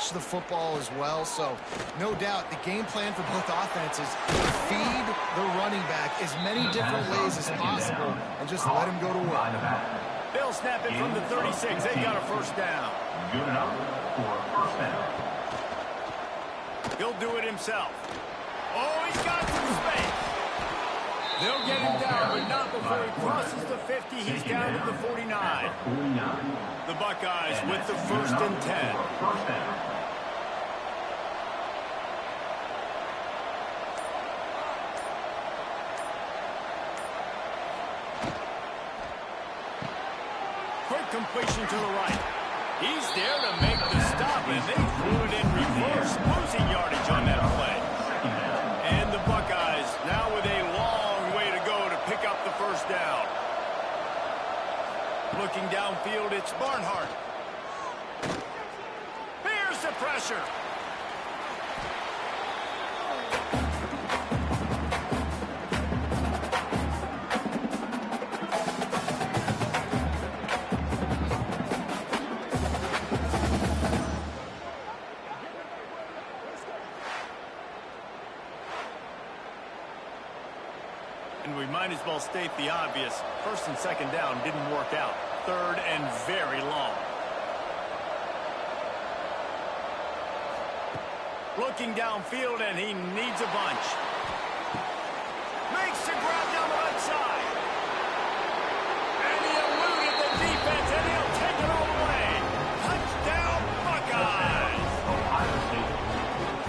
catch the football as well. So no doubt the game plan for both offenses is feed the running back as many different ways as possible and just let him go to work. They'll snap it from the 36. They got a first down. Good enough for a first down. He'll do it himself. Oh, he's got some space. They'll get him down, but not before he crosses the 50. He's down to the 49. The Buckeyes with the 1st and 10. Quick completion to the right. He's there to make the stop, and they threw it in reverse, losing yardage on that play. And the Buckeyes now with a long way to go to pick up the first down. Looking downfield, it's Barnhart. Here's the pressure. And we might as well state the obvious. 1st and 2nd down didn't work out. 3rd and very long. Looking downfield, and he needs a bunch. Makes the grab down the right side. And he eluded the defense, and he'll take it all the way. Touchdown, Buckeyes!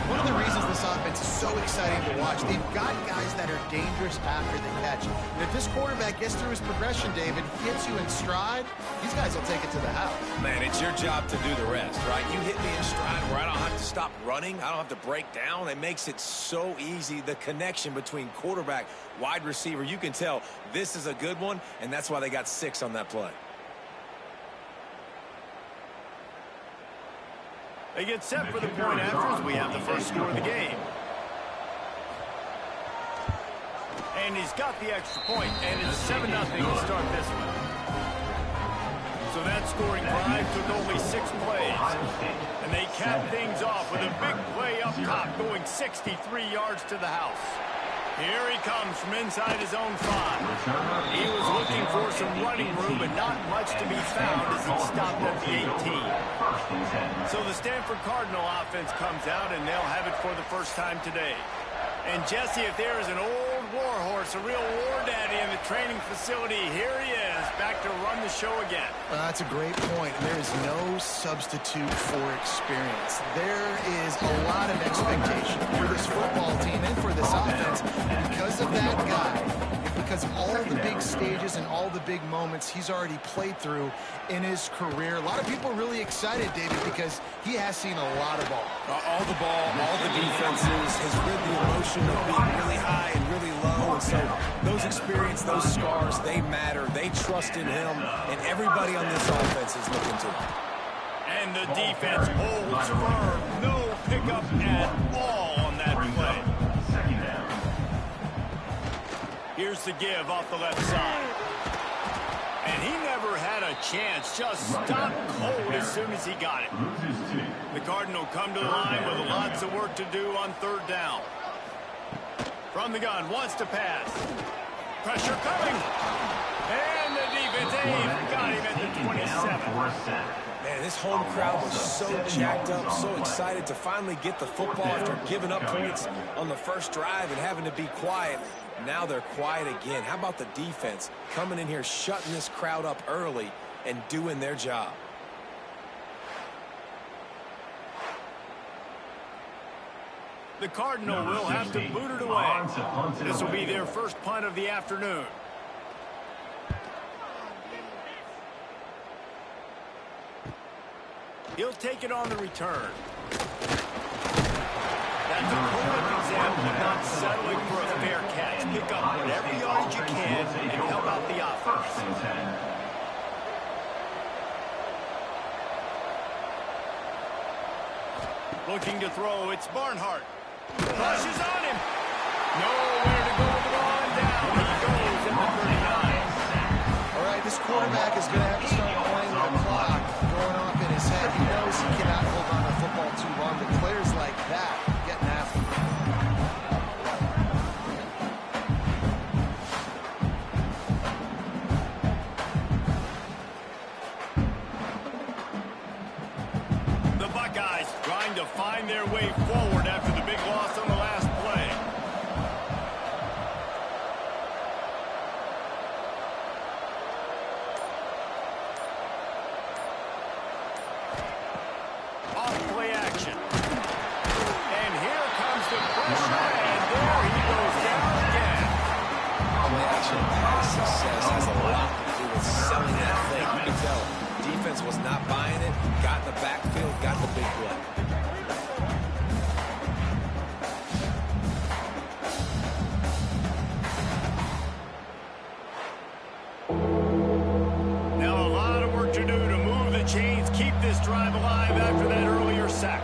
One of the reasons this offense is so exciting to watch, they've got guys that are dangerous after the catch. And if this quarterback gets through his progression, David, gets you in stride, these guys will take it to the house. Man, it's your job to do the rest, right? You hit me in stride where I don't have to stop running. I don't have to break down. It makes it so easy. The connection between quarterback, wide receiver, you can tell this is a good one, and that's why they got 6 on that play. They get set for the point after as we have the first score of the game. And he's got the extra point, and it's 7-0 to start this one. So that scoring drive took only 6 plays. And they cap things off with a big play up top, going 63 yards to the house. Here he comes from inside his own 5. He was looking for some running room, but not much to be found as he stopped at the 18. So the Stanford Cardinal offense comes out, and they'll have it for the first time today. And Jesse, if there is an old war horse, a real war daddy in the training facility, here he is, back to run the show again. That's a great point. There is no substitute for experience. There is a lot of expectation for this football team and for this offense because of that guy, and because of all the big stages and all the big moments he's already played through in his career. A lot of people are really excited, David, because he has seen a lot of ball. All the ball, all the defenses, has rid the emotion of being really high and really low. And so those experience, those scars, they matter. They trust in him, and everybody on this offense is looking to him. And the defense holds firm. No pickup at all on that play. Here's the give off the left side. And he never had a chance. Just stopped cold as soon as he got it. The Cardinal come to the line with lots of work to do on 3rd down. From the gun, wants to pass. Pressure coming. And the defense got him at the 27. Man, this home crowd was so jacked up, so excited to finally get the football after giving up points on the first drive and having to be quiet. Now they're quiet again. How about the defense coming in here, shutting this crowd up early and doing their job? The Cardinal will have to boot it away. This will be their first punt of the afternoon. He'll take it on the return. That's a perfect example of not settling for a fair catch. Pick up whatever yardage you can and help out the offense. Looking to throw, it's Barnhart. Rushes on him. Nowhere to go with it on down. He goes at the 39. All right, this quarterback is going to have to start playing with the clock going off in his head. He knows he cannot hold on to the football too find their way forward after the big loss on the last play. Off-play action. And here comes the pressure, and there he goes down again. Play action pass success has a lot to do with selling that thing. You can tell defense was not buying it, got in the backfield, got the big play. Now a lot of work to do to move the chains, keep this drive alive after that earlier sack.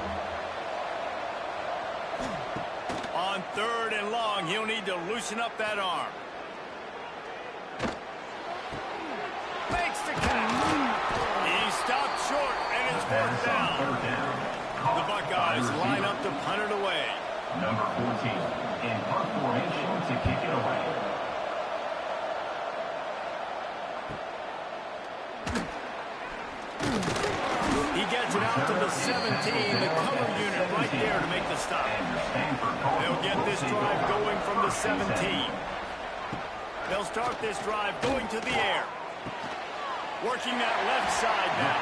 On 3rd and long, he'll need to loosen up that arm. Makes the catch. He stopped short, and it's 4th down. The Buckeyes line up to punt it away. Number 14 in punt formation to kick it away. He gets it out to the 17, the cover unit right there to make the stop. They'll get this drive going from the 17. They'll start this drive going to the air. Working that left side now.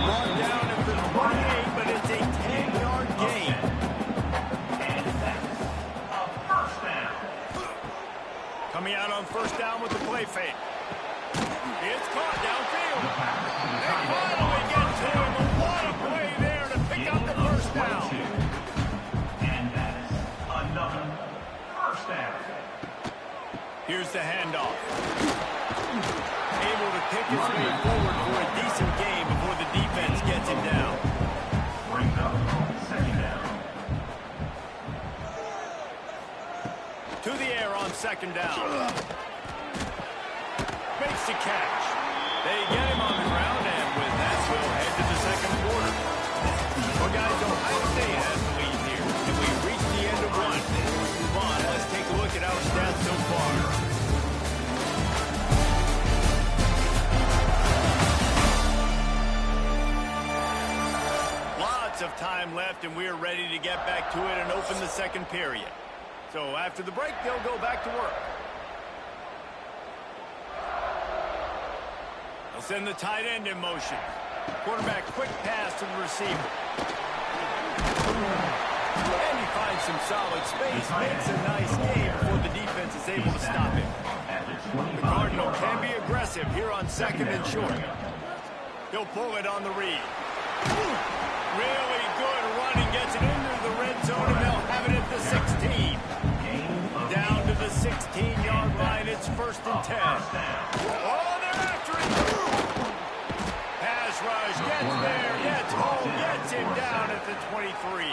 Brought down at the 28, but it's a 10-yard gain. And that's a first down. Coming out on 1st down with the play fake. It's caught downfield. They finally get to him. What a play there to pick up the 1st down. And that's another first down. Here's the handoff. Able to pick his way forward for a decent game before the defense gets him down. Brings up 2nd down. To the air on 2nd down. Makes the catch. They get him on the ground, and with that, we'll head to the 2nd quarter. Well, guys, Ohio State has the lead here, and we've reached the end of one. Move on, let's take a look at our stats so far. Lots of time left, and we're ready to get back to it and open the 2nd period. So after the break, they'll go back to work. They'll send the tight end in motion. Quarterback quick pass to the receiver. And he finds some solid space. Makes a nice game before the defense is able to stop him. The Cardinal can be aggressive here on 2nd and short. He'll pull it on the read. Really good running. Gets it into the red zone, and they'll have it at the 16. Down to the 16-yard line. It's 1st and 10. Oh, they're after it. Pass rush. Gets there. Gets home. Gets him down at the 23.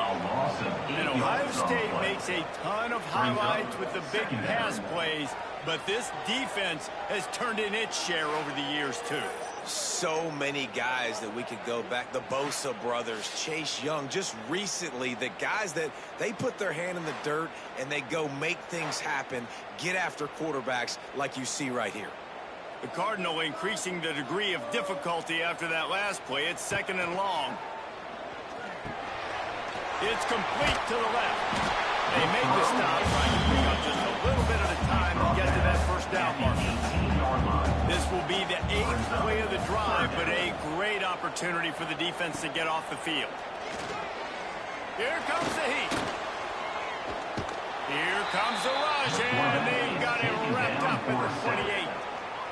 And Ohio State makes a ton of highlights with the big pass plays, but this defense has turned in its share over the years, too. So many guys that we could go back. The Bosa brothers, Chase Young, just recently, the guys that they put their hand in the dirt and they go make things happen, get after quarterbacks like you see right here. The Cardinal increasing the degree of difficulty after that last play. It's 2nd and long. It's complete to the left. They make the stop, trying to pick up just a little bit at a time to get to that 1st down mark. This will be the 8th play of the drive, but a great opportunity for the defense to get off the field. Here comes the heat. Here comes the rush, and they've got him wrapped up at the 28.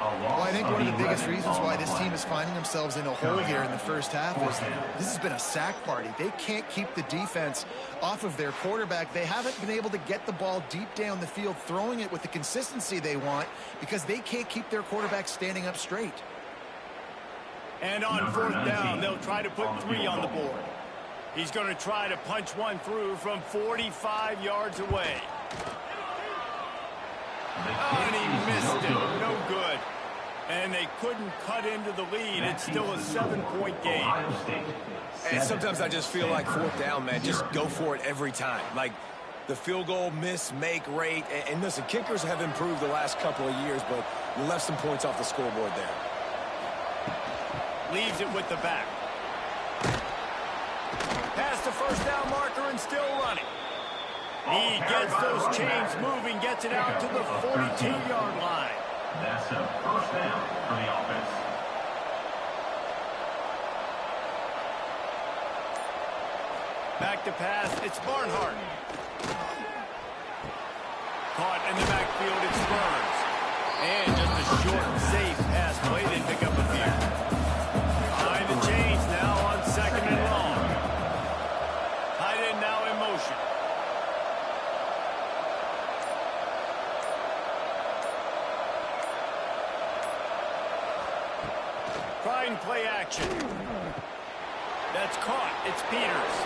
Well, I think one of the biggest reasons why this team is finding themselves in a hole here in the 1st half is this has been a sack party. They can't keep the defense off of their quarterback. They haven't been able to get the ball deep down the field, throwing it with the consistency they want because they can't keep their quarterback standing up straight. And on 4th down, they'll try to put 3 on the board. He's going to try to punch one through from 45 yards away. Oh, and he missed it. No good. And they couldn't cut into the lead. It's still a 7-point game. And sometimes I just feel like 4th down, man, just go for it every time. Like the field goal miss, make rate. And listen, kickers have improved the last couple of years, but you left some points off the scoreboard there. Leaves it with the back. Pass to 1st down. down marker and still running. He gets those chains moving, gets it out to the 42-yard line. That's a first down for the offense. Back to pass, it's Barnhart. Caught in the backfield, it's Burns. And just a short, safe pass play, didn't pick up a few. Behind the chains now on 2nd and long. Tight end now in motion. Trying play action. That's caught. It's Peters.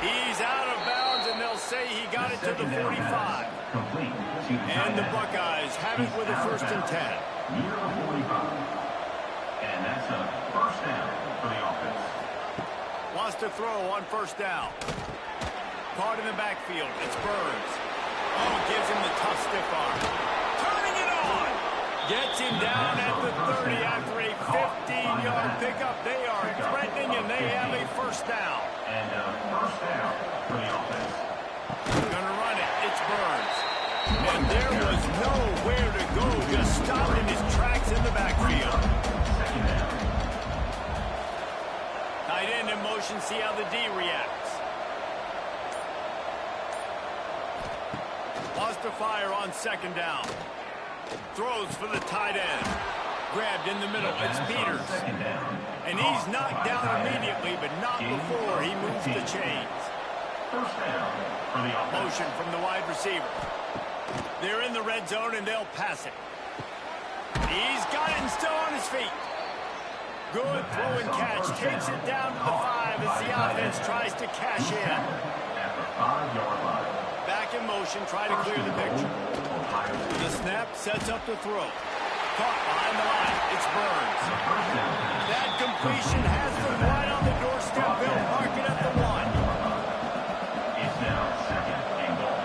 He's out of bounds, and they'll say he got it to the 45. And the Buckeyes have it with a 1st and 10. Near the 45. And that's a first down for the offense. Wants to throw on 1st down. Caught in the backfield. It's Burns. Oh, gives him the tough stiff arm. Turning it on. Gets him down at the 30 after a 15-yard pickup. They are threatening, and they have a 1st down. And a first down for the offense. Gonna run it. It's Burns. And there was nowhere to go. Just stopped in his tracks in the backfield. Second down. Tight end in motion. See how the D reacts. Wants to fire on 2nd down. Throws for the tight end. Grabbed in the middle. It's Peters. And he's knocked down immediately, but not before he moves the chains. First down for the offense. Motion from the wide receiver. They're in the red zone, and they'll pass it. He's got it and still on his feet. Good throw and catch. Takes it down to the 5 as the offense tries to cash in. At the 5-yard line. Back in motion, try to clear the picture. The snap sets up the throw. Caught behind the line. It's Burns. That completion has them right on the doorstep. They'll mark it at the 1. It's now 2nd and goal.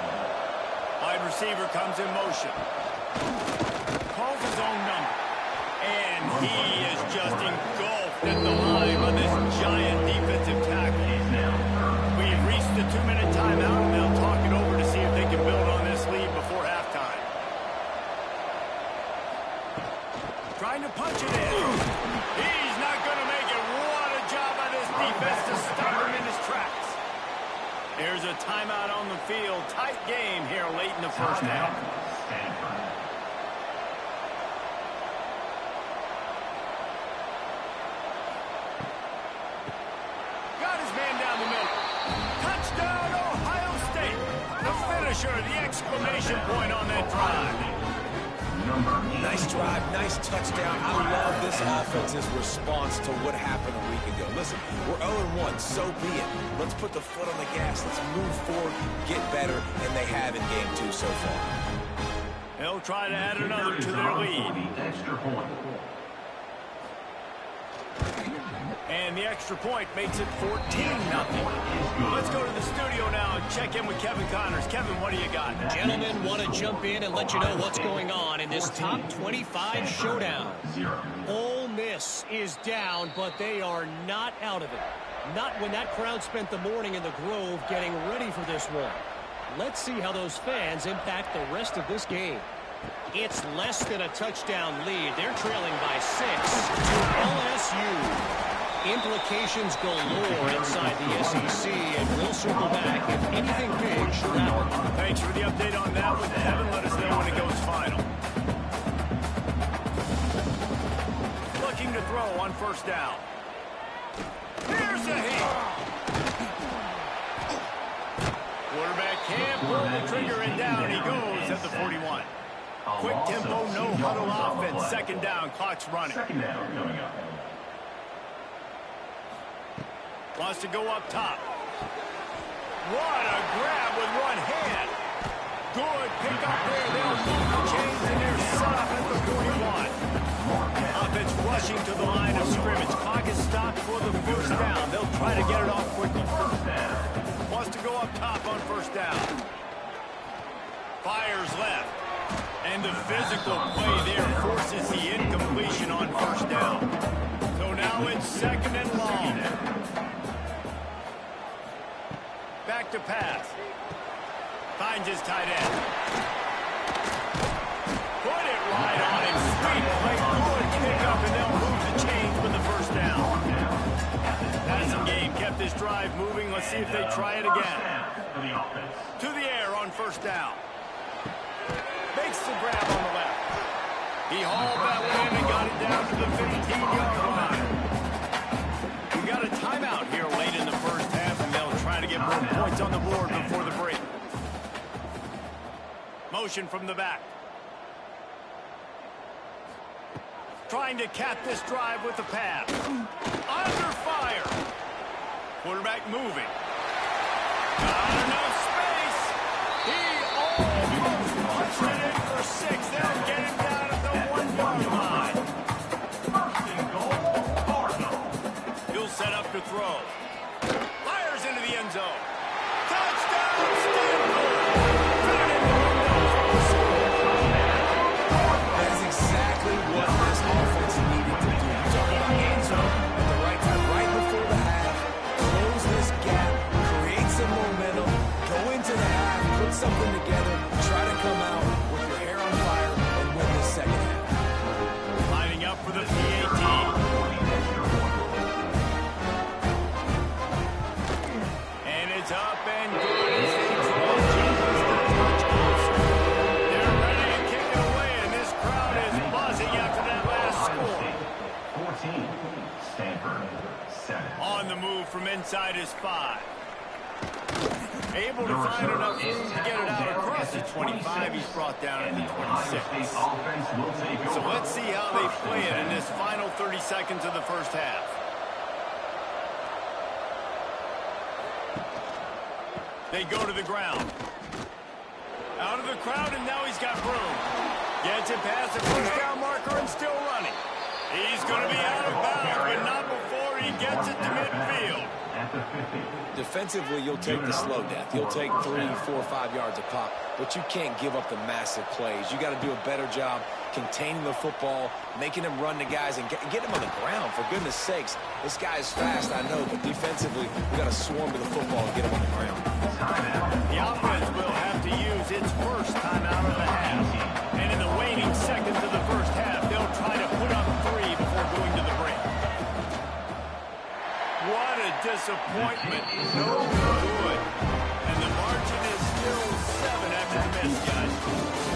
Wide receiver comes in motion. Calls his own number. And he is just engulfed at the line by this giant defensive tackle. We've reached the 2-minute timeout, and they'll talk it over to see if they can build on this lead before halftime. Trying to punch it in. He's not going to make it. What a job by this defense to stop him in his tracks. There's a timeout on the field. Tight game here late in the 1st half. Got his man down the middle. Touchdown, Ohio State. The finisher, the exclamation point on that drive. Nice drive, nice touchdown. I love this offense's response to what happened a week ago. Listen, we're 0-1, so be it. Let's put the foot on the gas. Let's move forward, get better, and they have in game 2 so far. They'll try to add another to their lead. Extra point. And the extra point makes it 14-0. Let's go to the studio now and check in with Kevin Connors. Kevin, what do you got? Gentlemen, want to jump in and let you know what's going on in this top 25 showdown. Ole Miss is down, but they are not out of it. Not when that crowd spent the morning in the Grove getting ready for this one. Let's see how those fans impact the rest of this game. It's less than a touchdown lead. They're trailing by 6 to LSU. Implications galore inside the SEC, and we'll circle back if anything big should happen. Thanks for the update on that one, Kevin. Let us know when it goes final. Looking to throw on 1st down. Here's a hit. Quarterback can't pull the trigger, and down he goes at the 41. Quick tempo, no huddle offense. 2nd down, clock's running. 2nd down coming up. Wants to go up top. What a grab with one hand. Good pick up there. They'll move the chains, and they're set up at the 41. Offense rushing to the line of scrimmage. Clock is stopped for the 1st down. They'll try to get it off quickly. Wants to go up top on 1st down. Fires left. And the physical play there forces the incompletion on 1st down. So now it's 2nd and long. back to pass. Finds his tight end. Put it right on him. Sweet play. Good pick up, and they'll move the chains with the first down. Passing game kept this drive moving. Let's see if they try it again. To the air on first down. Makes the grab on the left. He hauled that one in and got it down to the 15-yard line. We got a timeout here late in the first half, and they'll try to get more points on the board before the break. Motion from the back. Trying to cap this drive with the pass. Under fire. Quarterback moving. Not enough space. He almost pushed it in for 6. They'll get him down at the 1-yard line. First and goal, Cardinals. He'll set up to throw. Fires into the end zone. Touchdown, Stanford. That is exactly what this offense needed to do. You talk about end zone at the right time, right before the half. Close this gap, create some momentum, go into the half, put something together, try to come out with your hair on fire and win this second half. Lining up for the PAT. And it's up and good as they draw Jesus that much closer. They're ready to kick it away, and this crowd is buzzing after that last score. 14, Stanford, 7. On the move from inside his 5. Able to find enough room to get it out across the 25. He's brought down at the 26. So let's see how they play it in this final 30 seconds of the first half. They go to the ground. Out of the crowd, and now he's got room. Gets it past the first down marker and still running. He's going to be out of bounds, but not before he gets it to midfield. Defensively, you'll take the slow death. You'll take 3, 4, 5 yards a pop, but you can't give up the massive plays. You got to do a better job containing the football, making him run to guys, and get him on the ground. For goodness sakes, this guy is fast, I know, but defensively, we got to swarm to the football and get him on the ground. The offense will have to use its first timeout of the half. And in the waning seconds of the first half, they'll try to put up 3 before going to the break. What a disappointment. No good. And the margin is still 7 after the miss, guys.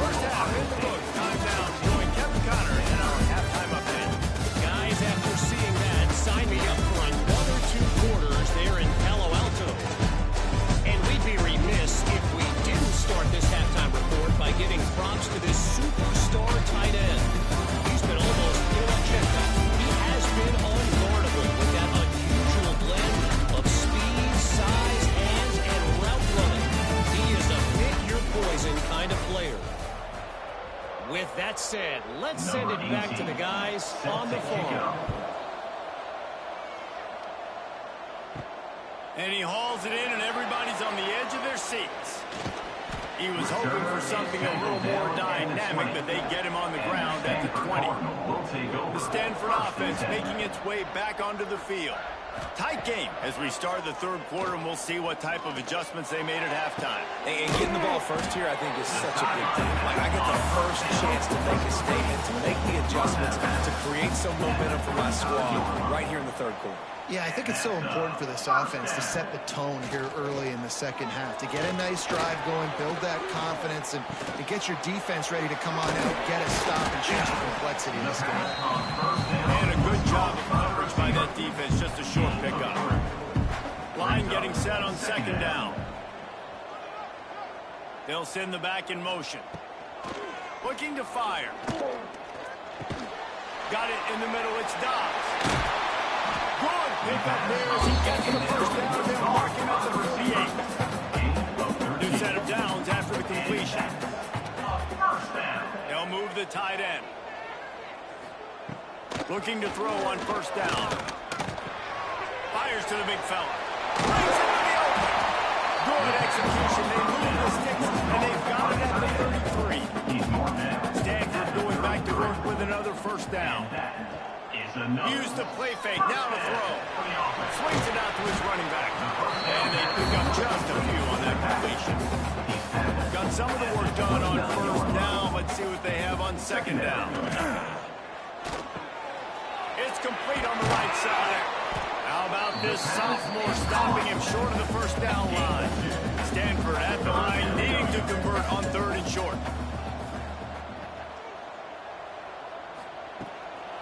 First half in the books. Time down. Join Kevin Connor in our halftime update. Guys, after seeing that, sign me up for another 2 quarters there in Palo Alto. And we'd be remiss if we didn't start this halftime report by giving props to this superstar tight end. He's been almost, checked out. He has been unguardable with that unusual blend of speed, size, hands, and route running. He is a pick-your-poison kind of player. With that said, let's send it back to the guys on the farm. And he hauls it in, and everybody's on the edge of their seats. He was hoping for something a little more dynamic, that they get him on the ground at the 20. The Stanford offense making its way back onto the field. Tight game as we start the third quarter, and we'll see what type of adjustments they made at halftime. And getting the ball first here, I think, is such a big deal. Like, I get the first chance to make a statement, to make the adjustments, to create some momentum for my squad right here in the third quarter. Yeah, I think it's so important for this offense to set the tone here early in the second half, to get a nice drive going, build that confidence, and to get your defense ready to come on out, get a stop, and change the complexity of this game. And a good job of coverage by that defense, just a short pickup. Line getting set on second down. They'll send the back in motion. Looking to fire. Got it in the middle, it's Dobbs. Good pick up there as he gets the first down, and they'll mark him at the 38. New set of downs after the completion. They'll move the tight end. Looking to throw on first down. Fires to the big fella. Brings it to the open. Good execution. They move the sticks, and they've got it at the 33. Stanford going back to work with another first down. Use the play fake, now to throw. Swings it out to his running back. And they pick up just a few possession. Got some of the work done on first down. Let's see what they have on second down. It's complete on the right side. How about this sophomore stopping him short of the first down line? Stanford at the line, needing to convert on third and short.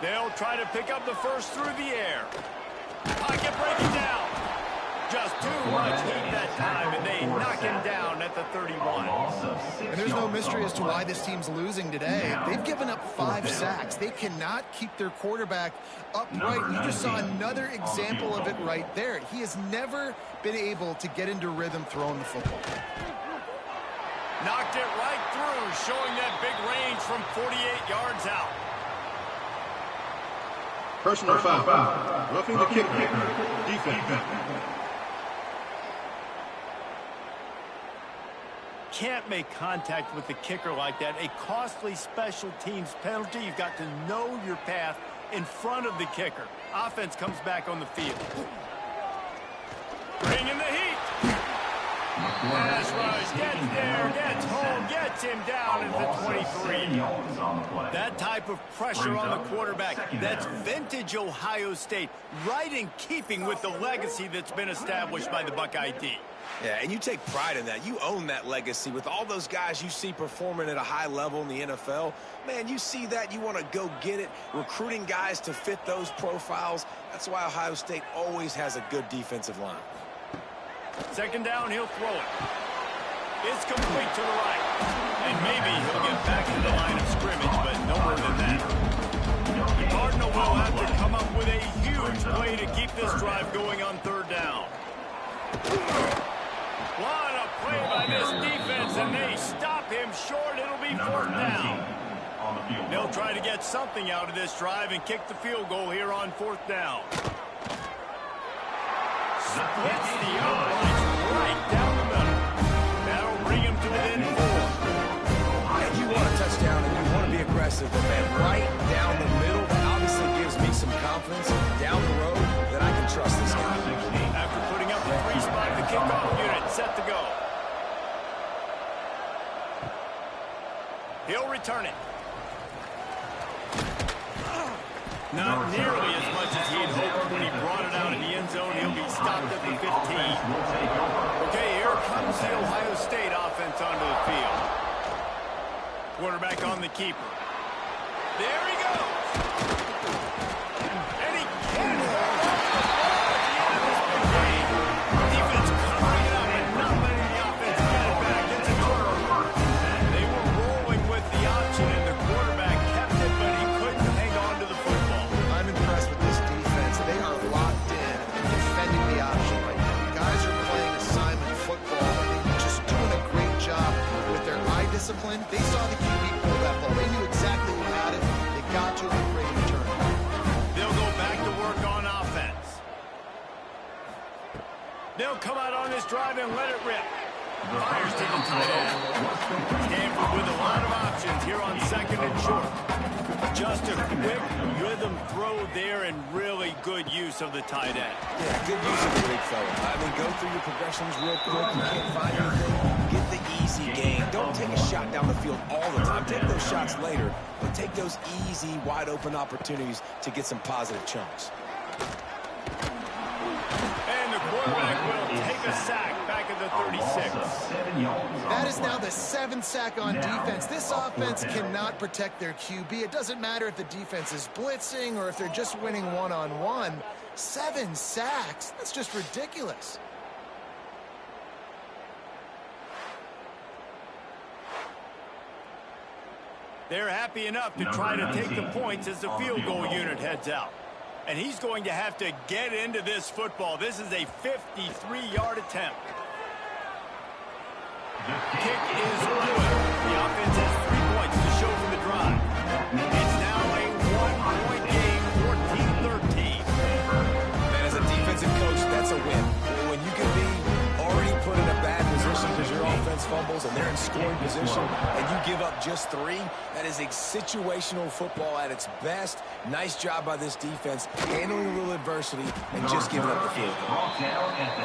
They'll try to pick up the first through the air. Pocket breaking down. Just too much heat that time, and they knock him down at the 31. And there's no mystery as to why this team's losing today. They've given up 5 sacks. They cannot keep their quarterback upright. You just saw another example of it right there. He has never been able to get into rhythm throwing the football. Knocked it right through, showing that big range from 48 yards out. Personal foul. Roughing the kicker. Defense. Can't make contact with the kicker like that. A costly special teams penalty. You've got to know your path in front of the kicker. Offense comes back on the field. Bringing the heat. Pass rush, gets there, gets home, gets him down at the 23. That type of pressure on the quarterback, that's vintage Ohio State, right in keeping with the legacy that's been established by the Buckeye D. Yeah, and you take pride in that. You own that legacy with all those guys you see performing at a high level in the NFL. Man, you see that, you want to go get it, recruiting guys to fit those profiles. That's why Ohio State always has a good defensive line. Second down, he'll throw it. It's complete to the right. And maybe he'll get back to the line of scrimmage, but no more than that. The Cardinal will have to come up with a huge play to keep this drive going on third down. What a play by this defense, and they stop him short. It'll be fourth down. They'll try to get something out of this drive and kick the field goal here on fourth down. Splits the uprights right down the middle. That'll bring him to within 4. And you want a touchdown and you want to be aggressive, but man, right down the middle, that obviously gives me some confidence down the road that I can trust this guy. After putting up the 3 spot, the kickoff unit set to go. He'll return it. Not nearly as much as he had hoped when he brought it out in the end zone. He'll be stopped at the 15. Okay, here comes the Ohio State offense onto the field. Quarterback on the keeper. There he goes. And he can't hold on to the ball at the end of this big game. Defense covering it up and not letting the offense get it back. It's a turnover. They were rolling with the option, and the quarterback kept it, but he couldn't hang on to the football. I'm impressed with this defense. They are locked in and defending the option right now. Guys are playing assignment football. They're just doing a great job with their eye discipline. They saw the QB pull that ball. They knew exactly who had it. They got to him and created a turnover. They'll go back to work on offense. They'll come out on this drive and let it rip. Fires to the tight end. Stanford with a lot of options here on second and short. Just a quick rhythm throw there and really good use of the tight end. Yeah, good use of the big fella. I mean, go through your progressions real quick. You can't find anything. Get the easy gain. Don't take a shot down the field all the time. Take those shots later, but take those easy, wide-open opportunities to get some positive chunks. And the quarterback will take a sack back at the 36. That is now the 7th sack on defense. This offense cannot protect their QB. It doesn't matter if the defense is blitzing or if they're just winning one-on-one. 7 sacks? That's just ridiculous. They're happy enough to try to take the points as the field goal unit heads out. And he's going to have to get into this football. This is a 53-yard attempt. Kick is good. The offense has 3 points to show for the drive. It's now a 1-point game, 14-13. Man, as a defensive coach, that's a win. When you can be already put in a bad position because your offense fumbled, fumbles and they're in scoring position and you give up just 3, that is a situational football at its best. Nice job by this defense, handling a little adversity and just giving up the field goal.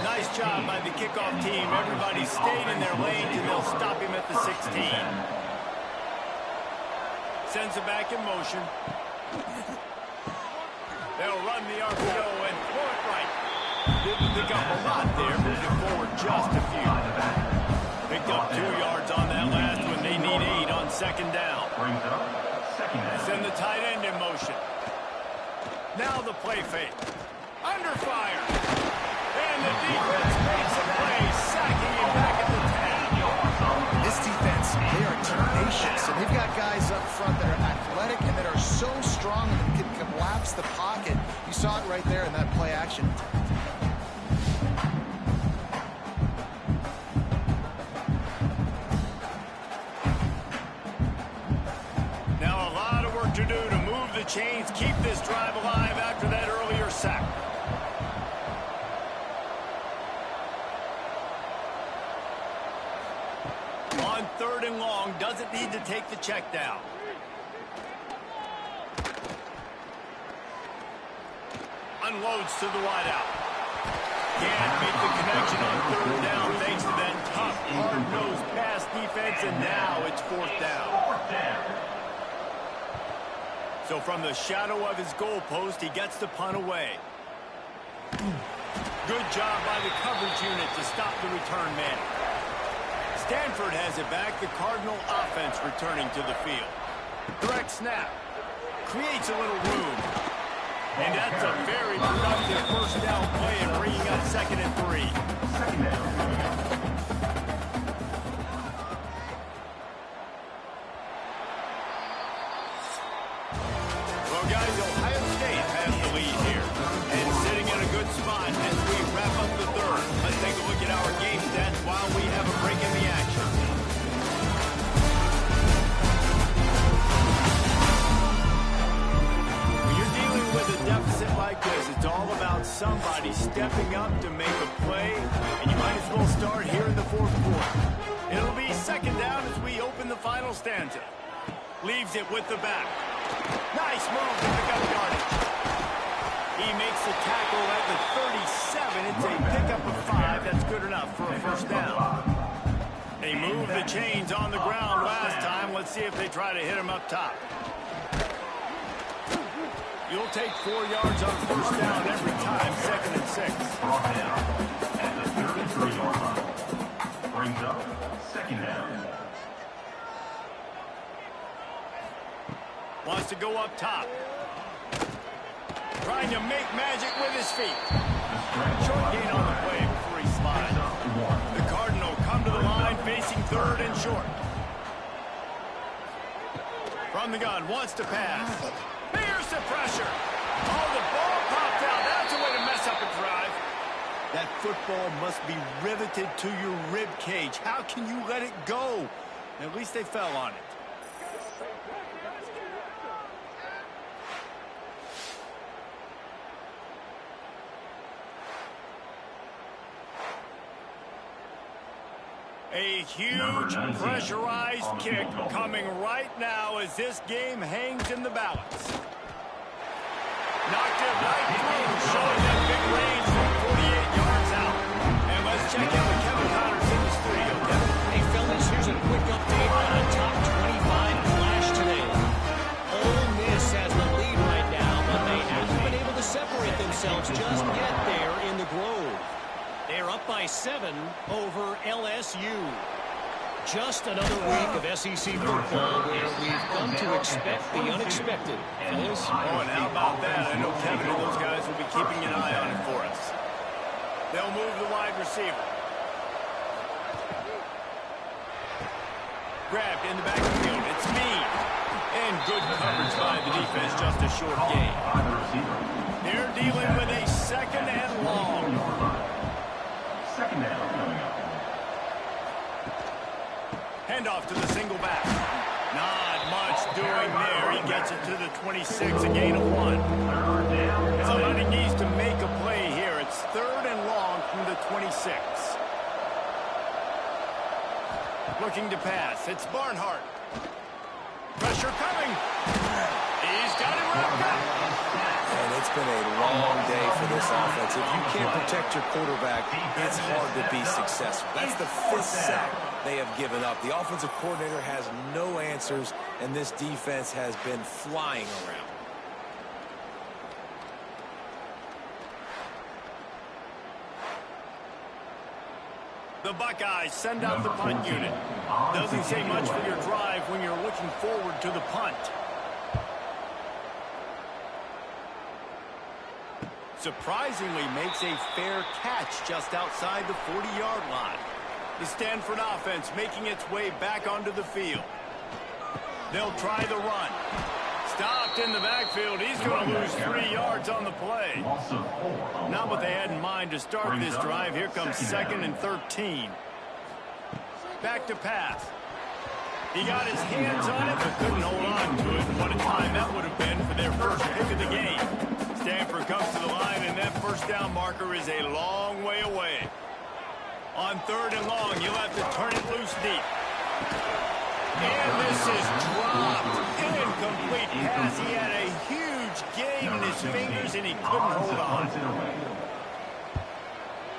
Nice job by the kickoff team. Everybody stayed in their lanes, and they'll stop him at the 16. Sends it back in motion. They'll run the RPO and throw it right. Didn't pick up a lot there, moving forward just a few. Picked up 2 yards on that last one. They need 8 on second down. Send the tight end in motion. Now the play fake. Under fire. And the defense makes a play, sacking him back at the 10. This defense, they are tenacious, and they've got guys up front that are athletic and that are so strong and can collapse the pocket. You saw it right there in that play action. Now a lot of work to do to move the chains, keep this drive alive after that earlier sack. On 3rd and long, doesn't need to take the check down. Unloads to the wideout. Can't make the connection on 3rd down thanks to that tough, hard-nosed pass defense, and now it's 4th down. So from the shadow of his goalpost, he gets the punt away. Good job by the coverage unit to stop the return man. Stanford has it back. The Cardinal offense returning to the field. Direct snap. Creates a little room. And that's a very productive first down play and bringing up 2nd and 3. Well, guys, Ohio State has the lead here. And sitting in a good spot as we wrap up the 3rd. Let's take a look at our game stats while we have a break in the action. Deficit like this, it's all about somebody stepping up to make a play, and you might as well start here in the 4th quarter. It'll be 2nd down as we open the final stanza. Leaves it with the back. Nice move to pick up yardage. He makes the tackle at the 37. It's a pickup of 5. That's good enough for a first down. They moved the chains on the ground last time. Let's see if they try to hit him up top. You'll take 4 yards on first down every time, 2nd and 6. Brought down at the 33-yard line. Brings up 2nd down. Wants to go up top. Trying to make magic with his feet. Short gain on the play before he slides. The Cardinal come to the line facing 3rd and short. From the gun, wants to pass. Here's the pressure. Oh, the ball popped out. That's a way to mess up a drive. That football must be riveted to your rib cage. How can you let it go? At least they fell on it. A huge pressurized kick coming right now as this game hangs in the balance. Knocked it right through, showing that big range from 48 yards out. And let's check in with Kevin Connors in the studio. Kevin. Hey, fellas, here's a quick update on a top 25 clash today. Ole Miss has the lead right now, but they haven't been able to separate themselves just yet there in the Grove. They're up by 7 over LSU. Just another week of SEC football where we've come to expect the unexpected. Fellas? Oh, and how about that? I know Kevin and those guys will be keeping an eye on it for us. They'll move the wide receiver. Grabbed in the backfield. It's Meade. And good coverage by the defense, just a short gain. They're dealing with a 2nd and long. 2nd down coming up. Handoff to the single back. Not much doing there. He gets it to the 26, a gain of 1. Somebody needs to make a play here. It's 3rd and long from the 26. Looking to pass. It's Barnhart. Pressure coming. He's got it wrapped up. And it's been a long day for this offense. If you can't protect your quarterback, it's hard to be successful. That's the 5th sack they have given up. The offensive coordinator has no answers, and this defense has been flying around. The Buckeyes send out the punt unit. Doesn't say much for your drive when you're looking forward to the punt. Surprisingly makes a fair catch just outside the 40-yard line. The Stanford offense making its way back onto the field. They'll try the run. Stopped in the backfield. He's going to lose 3 yards on the play. Not what they had in mind to start this drive. Here comes 2nd and 13. Back to pass. He got his hands on it, but couldn't hold on to it. What a time that would have been for their first pick of the game. Stanford comes to the line, and that first down marker is a long way away. On 3rd and long, you'll have to turn it loose deep. And this is dropped. Incomplete pass. He had a huge gain in his fingers, and he couldn't hold on.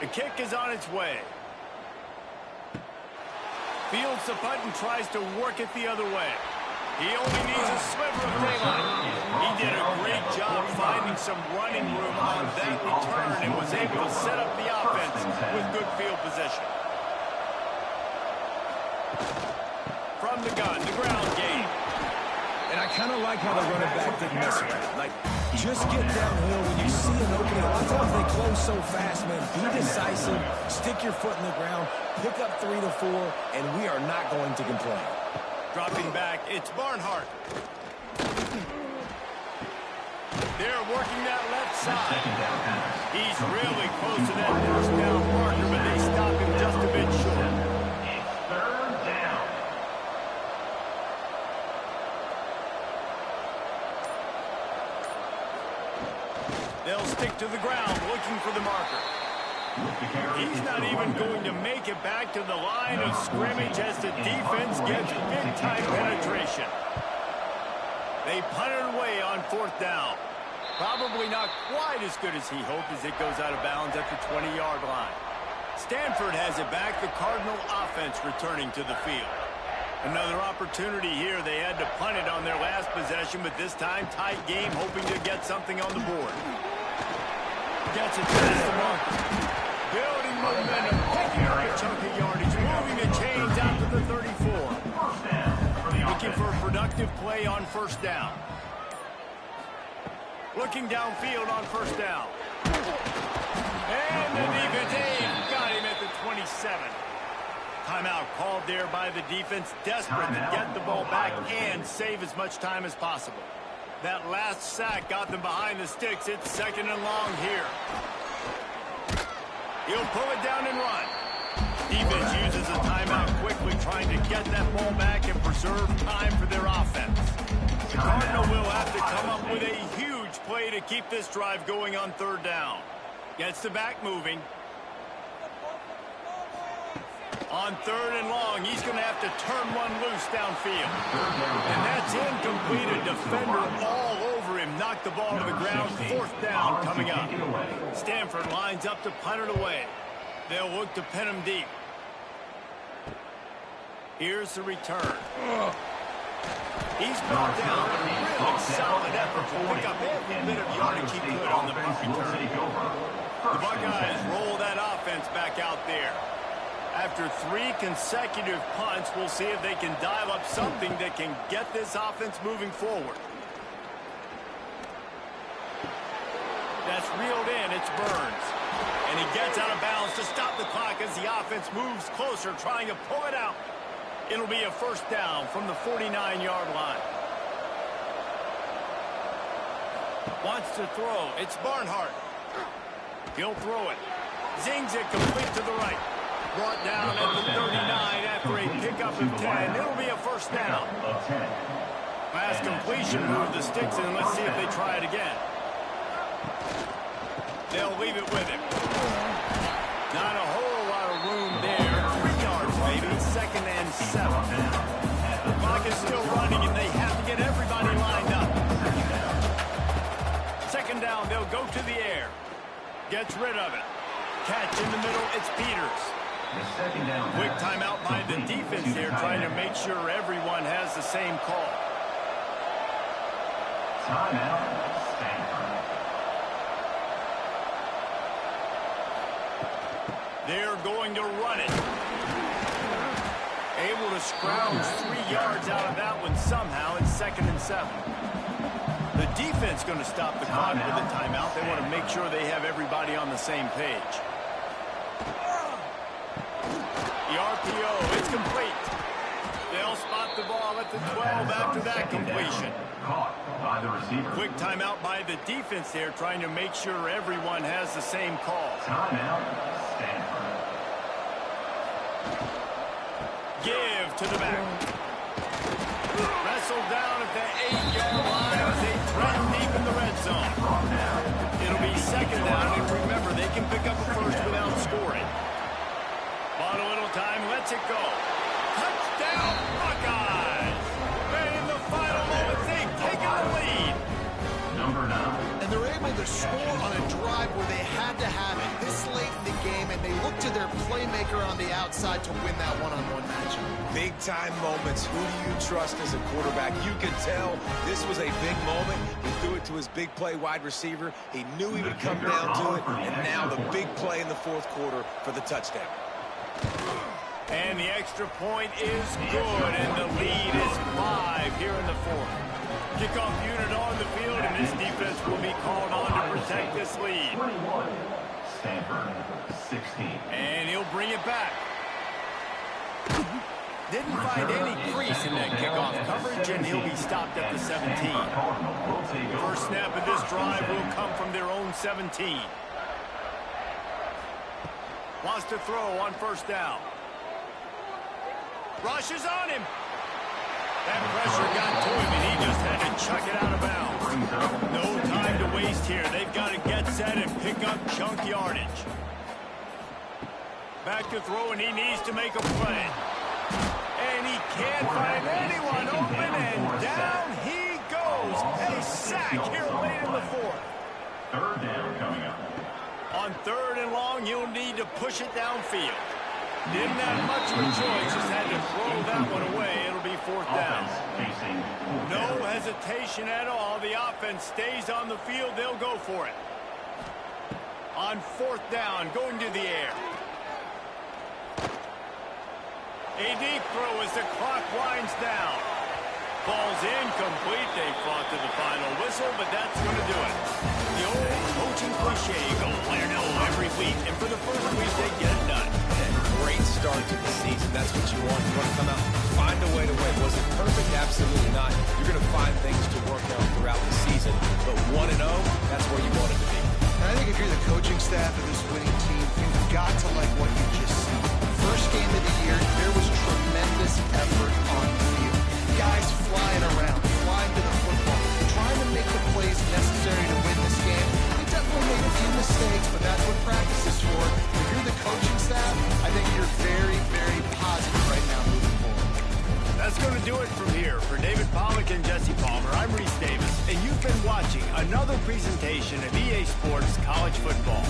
The kick is on its way. Fields the punt and tries to work it the other way. He only needs a sliver of daylight. He did a great job finding some running room on that return and was able to set up the offense with good field position. From the gun, the ground game. And I kind of like how the running back didn't mess around. Like, just get downhill when you see an opening. A lot of times they close so fast, man. Be decisive, stick your foot in the ground, pick up 3 to 4, and we are not going to complain. Dropping back, it's Barnhart. They're working that left side. He's really close to that first down marker, but they stop him just a bit short. Third down. They'll stick to the ground, looking for the marker. He's not even going to make it back to the line of scrimmage as the defense gets big-time penetration. They punt it away on 4th down. Probably not quite as good as he hoped as it goes out of bounds at the 20-yard line. Stanford has it back, the Cardinal offense returning to the field. Another opportunity here. They had to punt it on their last possession, but this time tight game, hoping to get something on the board. Gets it past the marker. Building momentum, picking up a chunk of yardage, moving the chains out to the 34. Looking for a productive play on 1st down. Looking downfield on 1st down. And the defense got him at the 27. Timeout called there by the defense, desperate to get the ball back and save as much time as possible. That last sack got them behind the sticks. It's 2nd and long here. He'll pull it down and run. Defense uses a timeout quickly, trying to get that ball back and preserve time for their offense. The Cardinal will have to come up with a huge play to keep this drive going on 3rd down. Gets the back moving. On 3rd and long, he's going to have to turn one loose downfield. And that's incomplete. A defender all over him. Knocked the ball to the ground. 4th down coming up. Stanford lines up to punt it away. They'll look to pin him deep. Here's the return. He's brought down. A really solid effort to pick up every bit of yardage he could on the punt return. The Buckeyes roll that offense back out there. After 3 consecutive punts, we'll see if they can dial up something that can get this offense moving forward. That's reeled in. It's Burns. And he gets out of bounds to stop the clock as the offense moves closer, trying to pull it out. It'll be a 1st down from the 49-yard line. Wants to throw. It's Barnhart. He'll throw it. Zings it complete to the right. Brought down at the 39 after a pickup of 10. It'll be a 1st down. Last completion moved the sticks in. Let's see if they try it again. They'll leave it with him. Not a whole lot of room there. 3 yards maybe. 2nd and He'll go to the air. Gets rid of it. Catch in the middle. It's Peters. Quick timeout by the defense there, trying to make sure everyone has the same call. Timeout, Stanford. They're going to run it. Able to scrounge 3 yards out of that one somehow. It's 2nd and 7. The defense going to stop the clock with a timeout. They want to make sure they have everybody on the same page. The RPO, it's complete. They'll spot the ball at the 12 after that completion. Caught by the receiver. Quick timeout by the defense there, trying to make sure everyone has the same call. Timeout, Stanford. Give to the back. Wrestled down at the 8-yard line as they threaten deep in the red zone. It'll be 2nd down, and remember, they can pick up a first without scoring. Bought a little time, lets it go. Touchdown, Buckeyes! And in the final moments, they've taken the lead. Number 9. And they're able to score on a drive where they had to have it this late in the game, and they look to their playmaker on the outside to win that one-on-one matchup. Big-time moments. Who do you trust as a quarterback? You could tell this was a big moment. He threw it to his big play wide receiver. He knew he would come down to it, and now the big play in the 4th quarter for the touchdown. And the extra point is good, and the lead is 5 here in the 4th. Kickoff unit on the field, and this defense will be called on to protect this lead. 21. Stanford, 16. And he'll bring it back. Didn't find any crease in that kickoff coverage, and he'll be stopped at the 17. First snap of this drive will come from their own 17. Wants to throw on 1st down. Rushes on him. That pressure got to him, and he just had to chuck it out of bounds. No time to waste here. They've got to get set and pick up chunk yardage. Back to throw, and he needs to make a play. And he can't find anyone open, and down he goes. A sack here late in the 4th. 3rd down coming up. On 3rd and long, you'll need to push it downfield. Didn't have much of a choice, just had to throw that one away. It'll be 4th down. No hesitation at all. The offense stays on the field. They'll go for it. On 4th down, going to the air. A deep throw as the clock winds down. Ball's incomplete. They fought to the final whistle, but that's going to do it. The old coaching cliche, go play or no every week, and for the first week, they get it done. Great start to the season. That's what you want. You want to come out, find a way to win. Was it perfect? Absolutely not. You're going to find things to work out throughout the season. But 1-0, that's where you want it to be. And I think if you're the coaching staff of this winning team, you've got to like what you just seen. First game of the year, there was tremendous effort on the field. Guys flying around, flying to the football, trying to make the plays necessary to win this game. They definitely made a few mistakes, but that's what practice is for. If you're the coaching staff, I think you're very, very positive right now moving forward. That's going to do it from here. For David Pollack and Jesse Palmer, I'm Reese Davis, and you've been watching another presentation of EA Sports College Football.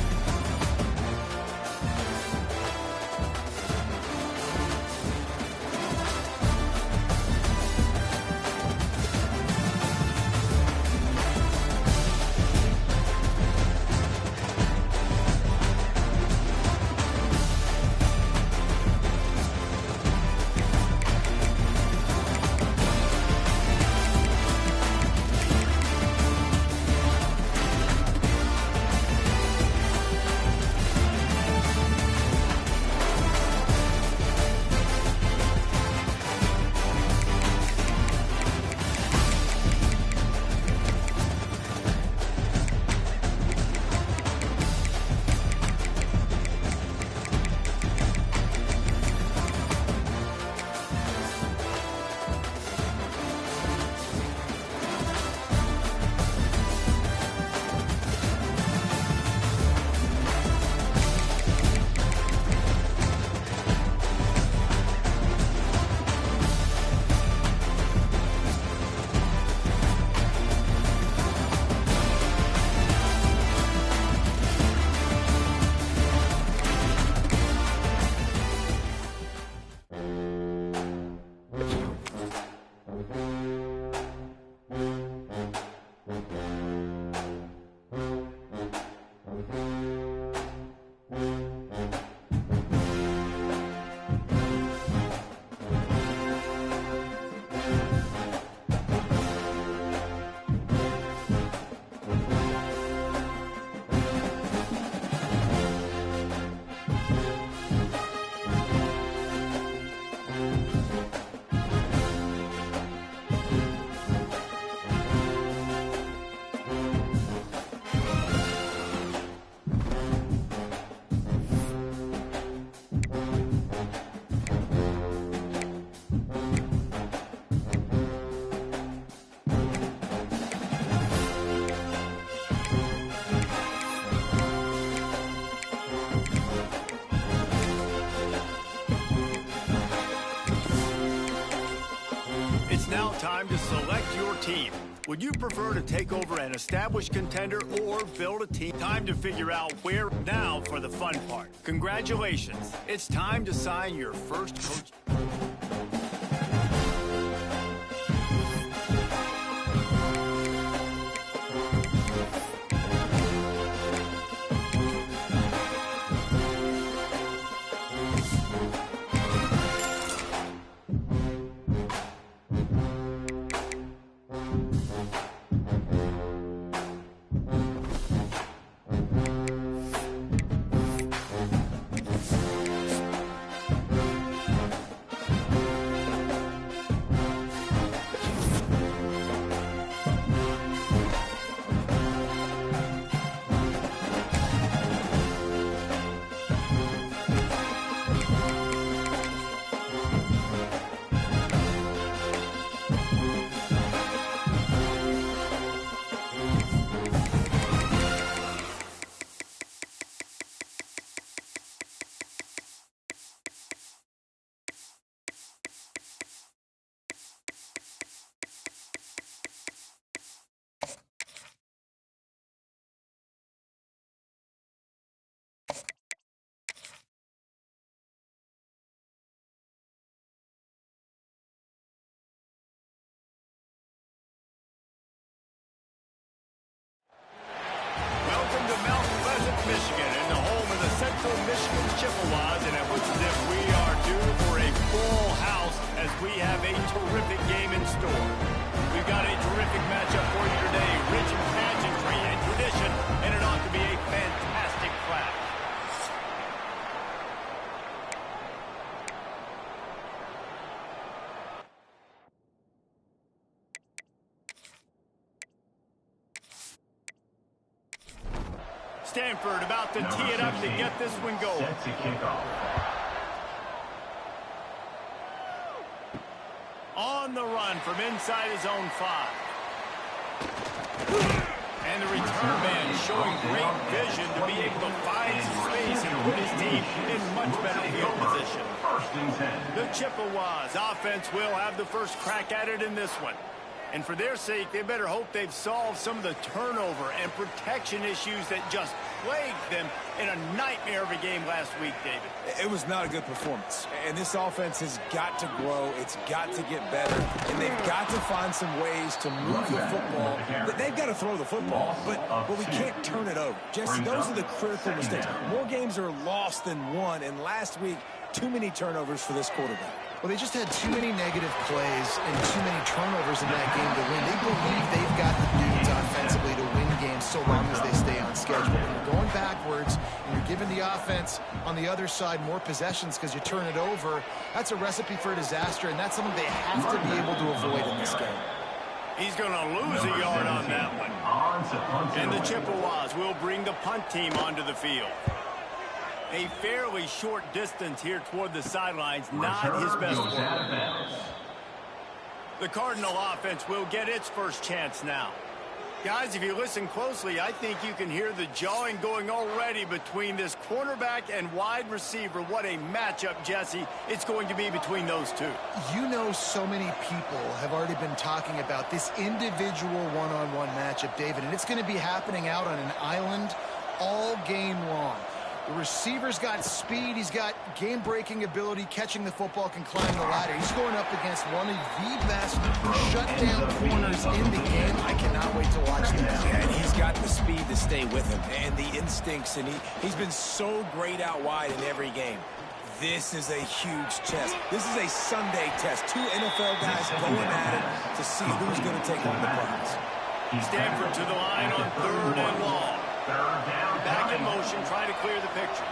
time to select your team. Would you prefer to take over an established contender or build a team? Time to figure out where now for the fun part. Congratulations. It's time to sign your first coach. Michigan, in the home of the Central Michigan Chippewas, and it looks as if we are due for a full house as we have a terrific game in store. We've got a terrific matchup for you today, rich in pageantry and tradition, and it ought to be a fantastic clash. Stanford about to tee it up to get this one going. Set to kick off. On the run from inside his own 5. And the return man showing great vision to be able to find some space and put his team in much better field position. First and 10. The Chippewas offense will have the first crack at it in this one. And for their sake, they better hope they've solved some of the turnover and protection issues that just plagued them in a nightmare of a game last week, David. It was not a good performance. And this offense has got to grow. It's got to get better. And they've got to find some ways to move the football. They've got to throw the football, but we can't turn it over. Jesse, those are the critical mistakes. More games are lost than won. And last week, too many turnovers for this quarterback. Well, they just had too many negative plays and too many turnovers in that game to win. They believe they've got the dudes offensively to win games so long as they stay on schedule. When you're going backwards and you're giving the offense on the other side more possessions because you turn it over, that's a recipe for disaster, and that's something they have to be able to avoid in this game. He's going to lose a yard on that one. And the Chippewas will bring the punt team onto the field. A fairly short distance here toward the sidelines, not his best work. The Cardinal offense will get its first chance now. Guys, if you listen closely, I think you can hear the jawing going already between this cornerback and wide receiver. What a matchup, Jesse, it's going to be between those two. You know, so many people have already been talking about this individual one-on-one matchup, David, and it's going to be happening out on an island all game long. The receiver's got speed. He's got game-breaking ability, catching the football, can climb the ladder. He's going up against one of the best shutdown corners in the game. I cannot wait to watch this. Yeah, and he's got the speed to stay with him and the instincts, and he's been so great out wide in every game. This is a huge test. This is a Sunday test. Two NFL guys going at it to see who's going to take home the prize. Stanford to the line on 3rd and long. Back in motion, trying to clear the picture.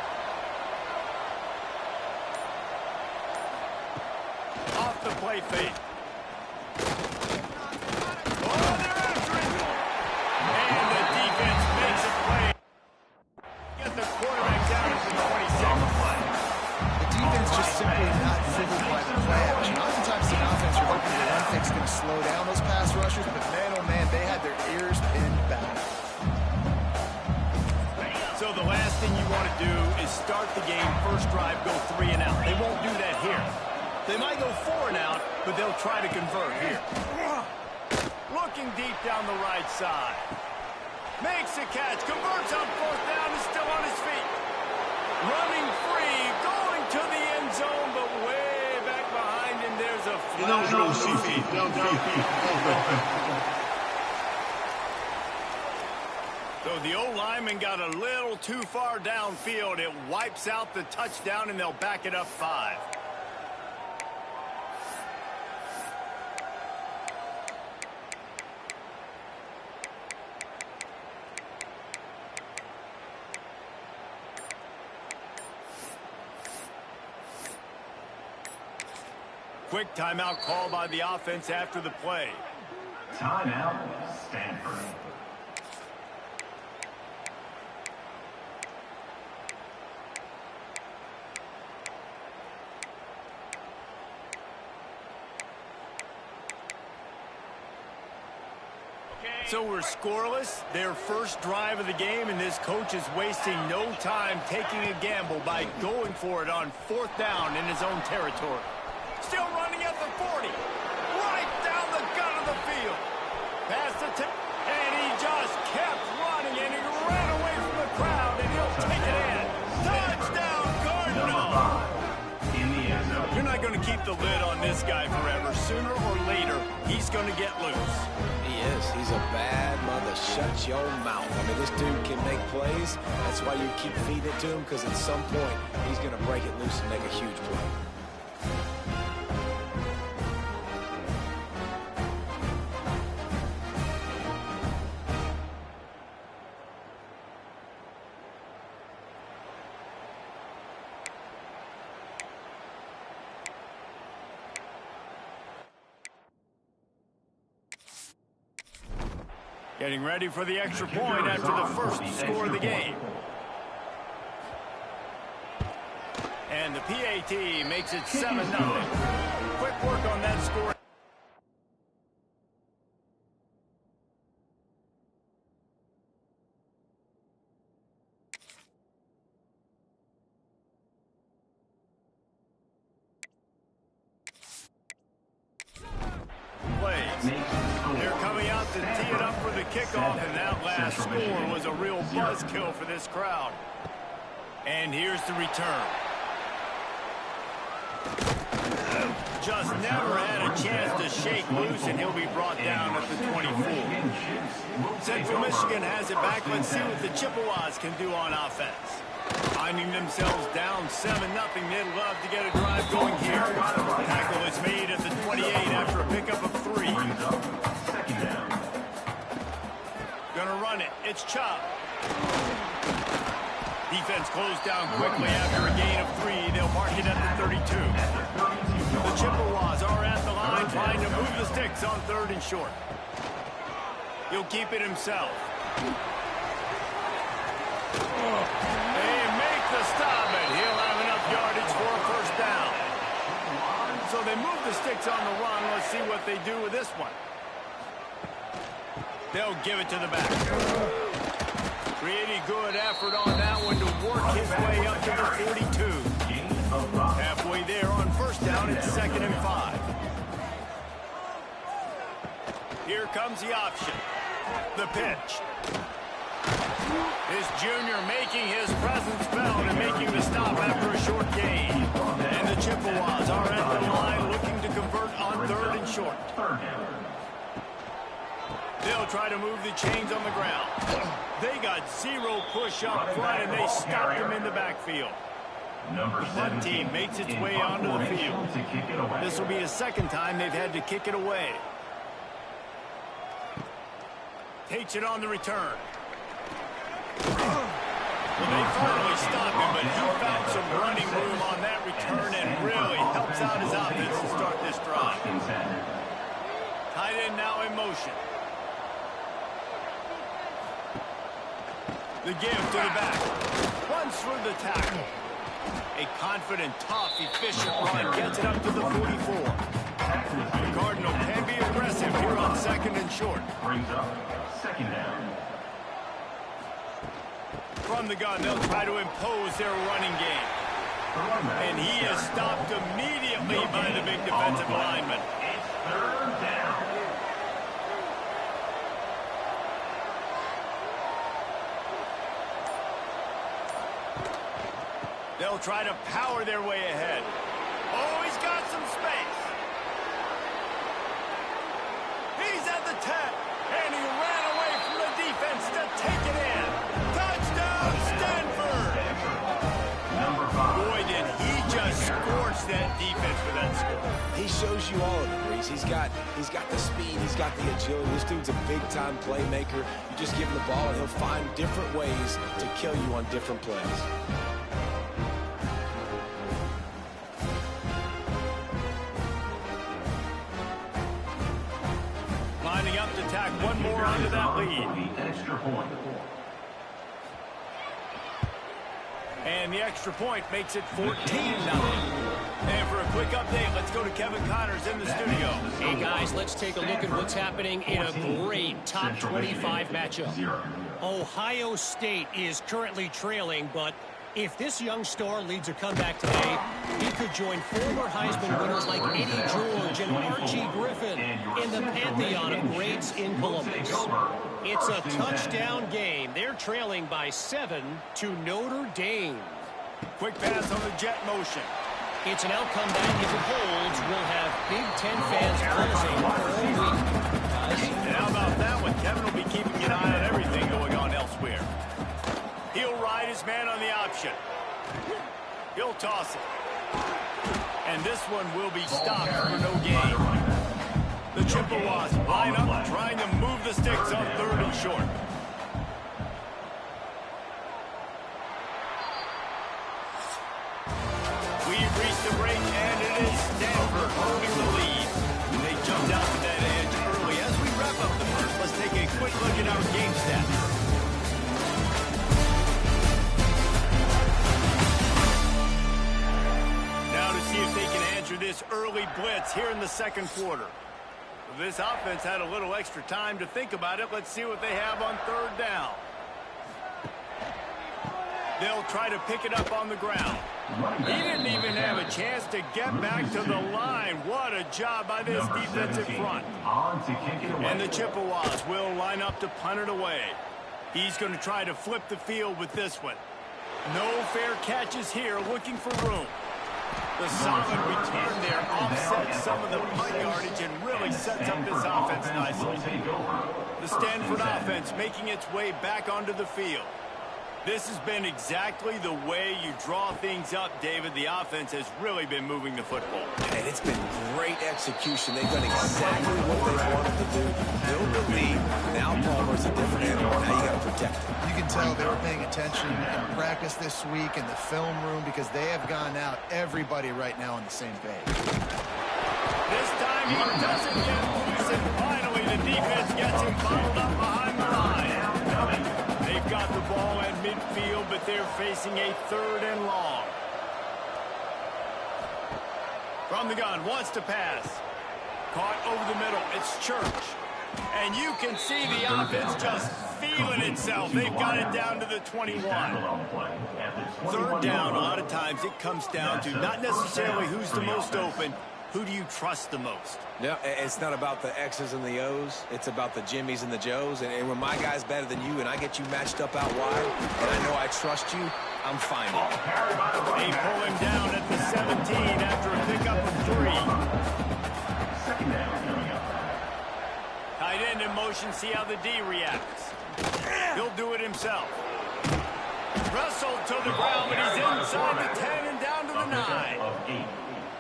Off the play fake. Oh, they're after it. And the defense makes a play. Get the quarterback down at the 26th. The defense just simply not fizzled by the play action. Oftentimes the offense, you're hoping the run fix going to slow down those pass rushers, but man, oh man, they had their ears pinned back. So the last thing you want to do is start the game, first drive, go 3 and out. They won't do that here. They might go 4 and out, but they'll try to convert here. looking deep down the right side. Makes the catch, converts on fourth down, is still on his feet. Running free, going to the end zone, but way back behind him, there's a flag on the field. So the O-lineman got a little too far downfield. It wipes out the touchdown, and they'll back it up 5. Quick timeout call by the offense after the play. Timeout, Stanford. So we're scoreless, their first drive of the game, and this coach is wasting no time taking a gamble by going for it on fourth down in his own territory. Still running at the 40, right down the gut of the field. Past the 10, and he just kept running, and he ran away from the crowd, and he'll take it in. Touchdown, Cardinals! You're not going to keep the lid on this guy forever. Sooner or later, he's going to get loose. He is. He's a bad mother. Shut your mouth. I mean, this dude can make plays. That's why you keep feeding it to him, because at some point, he's going to break it loose and make a huge play. Getting ready for the extra point after the first score of the game. And the PAT makes it 7-0. Quick work on that score. They're coming out to tee it up for the kickoff, and that last score was a real buzzkill for this crowd. And here's the return. Just never had a chance to shake loose, and he'll be brought down at the 24. Central Michigan has it back. Let's see what the Chippewas can do on offense. Finding themselves down 7-0, they'd love to get a drive going here. Tackle is made at the 28 after a pickup of 3. Gonna run it. It's Chubb. Defense closed down quickly after a gain of 3. They'll mark it at the 32. The Chippewas are at the line trying to move the sticks on 3rd and short. He'll keep it himself. They make the stop, and he'll have enough yardage for a first down. So they move the sticks on the run. Let's see what they do with this one. They'll give it to the back. Pretty good effort on that one to work his way up to the 42. Halfway there on first down, it's 2nd and 5. Here comes the option. The pitch. This junior making his presence felt and making the stop after a short gain. And the Chippewas are at the line looking to convert on 3rd and short. They'll try to move the chains on the ground. They got 0 push up front, and they stopped him in the backfield. The punt team makes its way onto the field. This will be a 2nd time they've had to kick it away. Takes it on the return. Well, they finally stopped him, but he found some running room on that return and really helps out his offense to start this drive. Tight end now in motion. The give to the back. Runs through the tackle. A confident, tough, efficient run gets it up to the 44. The Cardinal can be aggressive here on 2nd and short. Brings up 2nd down. From the gun, they'll try to impose their running game. And he is stopped immediately by the big defensive lineman. It's 3rd down. They'll try to power their way ahead. Oh, he's got some space. He's at the 10, and he ran away from the defense to take it in. Touchdown, Stanford! Boy, did he just scorch that defense with that score. He shows you all of it, Reese. He's got the speed, he's got the agility. This dude's a big-time playmaker. You just give him the ball, and he'll find different ways to kill you on different plays. Lining up to tack one more onto that lead. Extra point. And the extra point makes it 14-0. And for a quick update, let's go to Kevin Connors in the studio. Hey, guys, let's take a look at what's happening in a great top 25 matchup. Ohio State is currently trailing, but if this young star leads a comeback today, he could join former Heisman winners like Eddie George and Archie Griffin in the pantheon of greats in Columbus. It's a touchdown game. They're trailing by 7 to Notre Dame. Quick pass on the jet motion. It's an outcome that, if it holds, will have Big Ten fans buzzing all week. And how about that one? Kevin will be keeping an eye on everything going on elsewhere. He'll ride his man on the option. He'll toss it. And this one will be stopped for no gain. The Chippewas line up, trying to move the sticks on 3rd and short. We've reached the break, and it is Stanford holding the lead. They jumped out to that edge early. As we wrap up the first, let's take a quick look at our game stats. Now to see if they can answer this early blitz here in the second quarter. This offense had a little extra time to think about it. Let's see what they have on 3rd down. They'll try to pick it up on the ground. He didn't even have a chance to get back to the line. What a job by this defensive front. And the Chippewas will line up to punt it away. He's going to try to flip the field with this one. No fair catches here, looking for room. The solid return there offsets some of the punt yardage and really sets up this offense nicely. The Stanford offense making its way back onto the field. This has been exactly the way you draw things up, David. The offense has really been moving the football. And it's been great execution. They've done exactly what they wanted to do. Build the lead. Now Palmer's a different animal. Now you got to protect him. You can tell they were paying attention in practice this week in the film room because they have gone out everybody right now on the same page. This time he doesn't get loose, and finally the defense gets him bottled up behind the line. They've got the ball at midfield, but they're facing a 3rd and long. From the gun, wants to pass. Caught over the middle. It's Church. And you can see the offense just feeling itself. They've got it down to the 21. 3rd down, a lot of times it comes down to not necessarily who's the most open. Who do you trust the most? No, it's not about the X's and the O's. It's about the Jimmies and the Joes. And when my guy's better than you and I get you matched up out wide and I know I trust you, I'm fine. They pull him down at the 17 after a pickup of 3. Tight end in motion, see how the D reacts. He'll do it himself. Wrestled to the ground, but he's inside the 10 and down to the 9.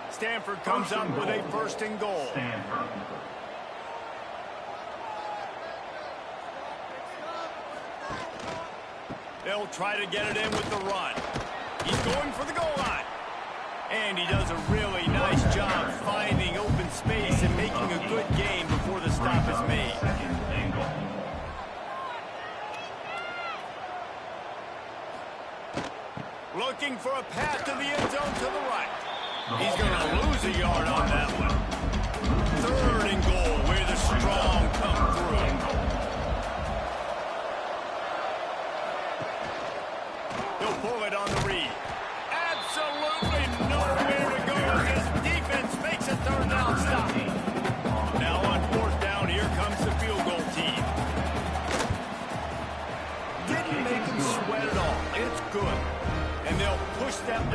Stanford comes up with a 1st and goal. They'll try to get it in with the run. He's going for the goal line. And he does a really nice job finding open space and making a good game before the stop is made. Looking for a pass to the end zone to the right. He's going to lose a yard on that one. 3rd and goal, where the strong come through. He'll pull it on the read. Absolutely nowhere to go. His defense makes a 3rd down stop. Now on 4th down, here comes the field goal team. Didn't make him sweat at all. It's good. And they'll push that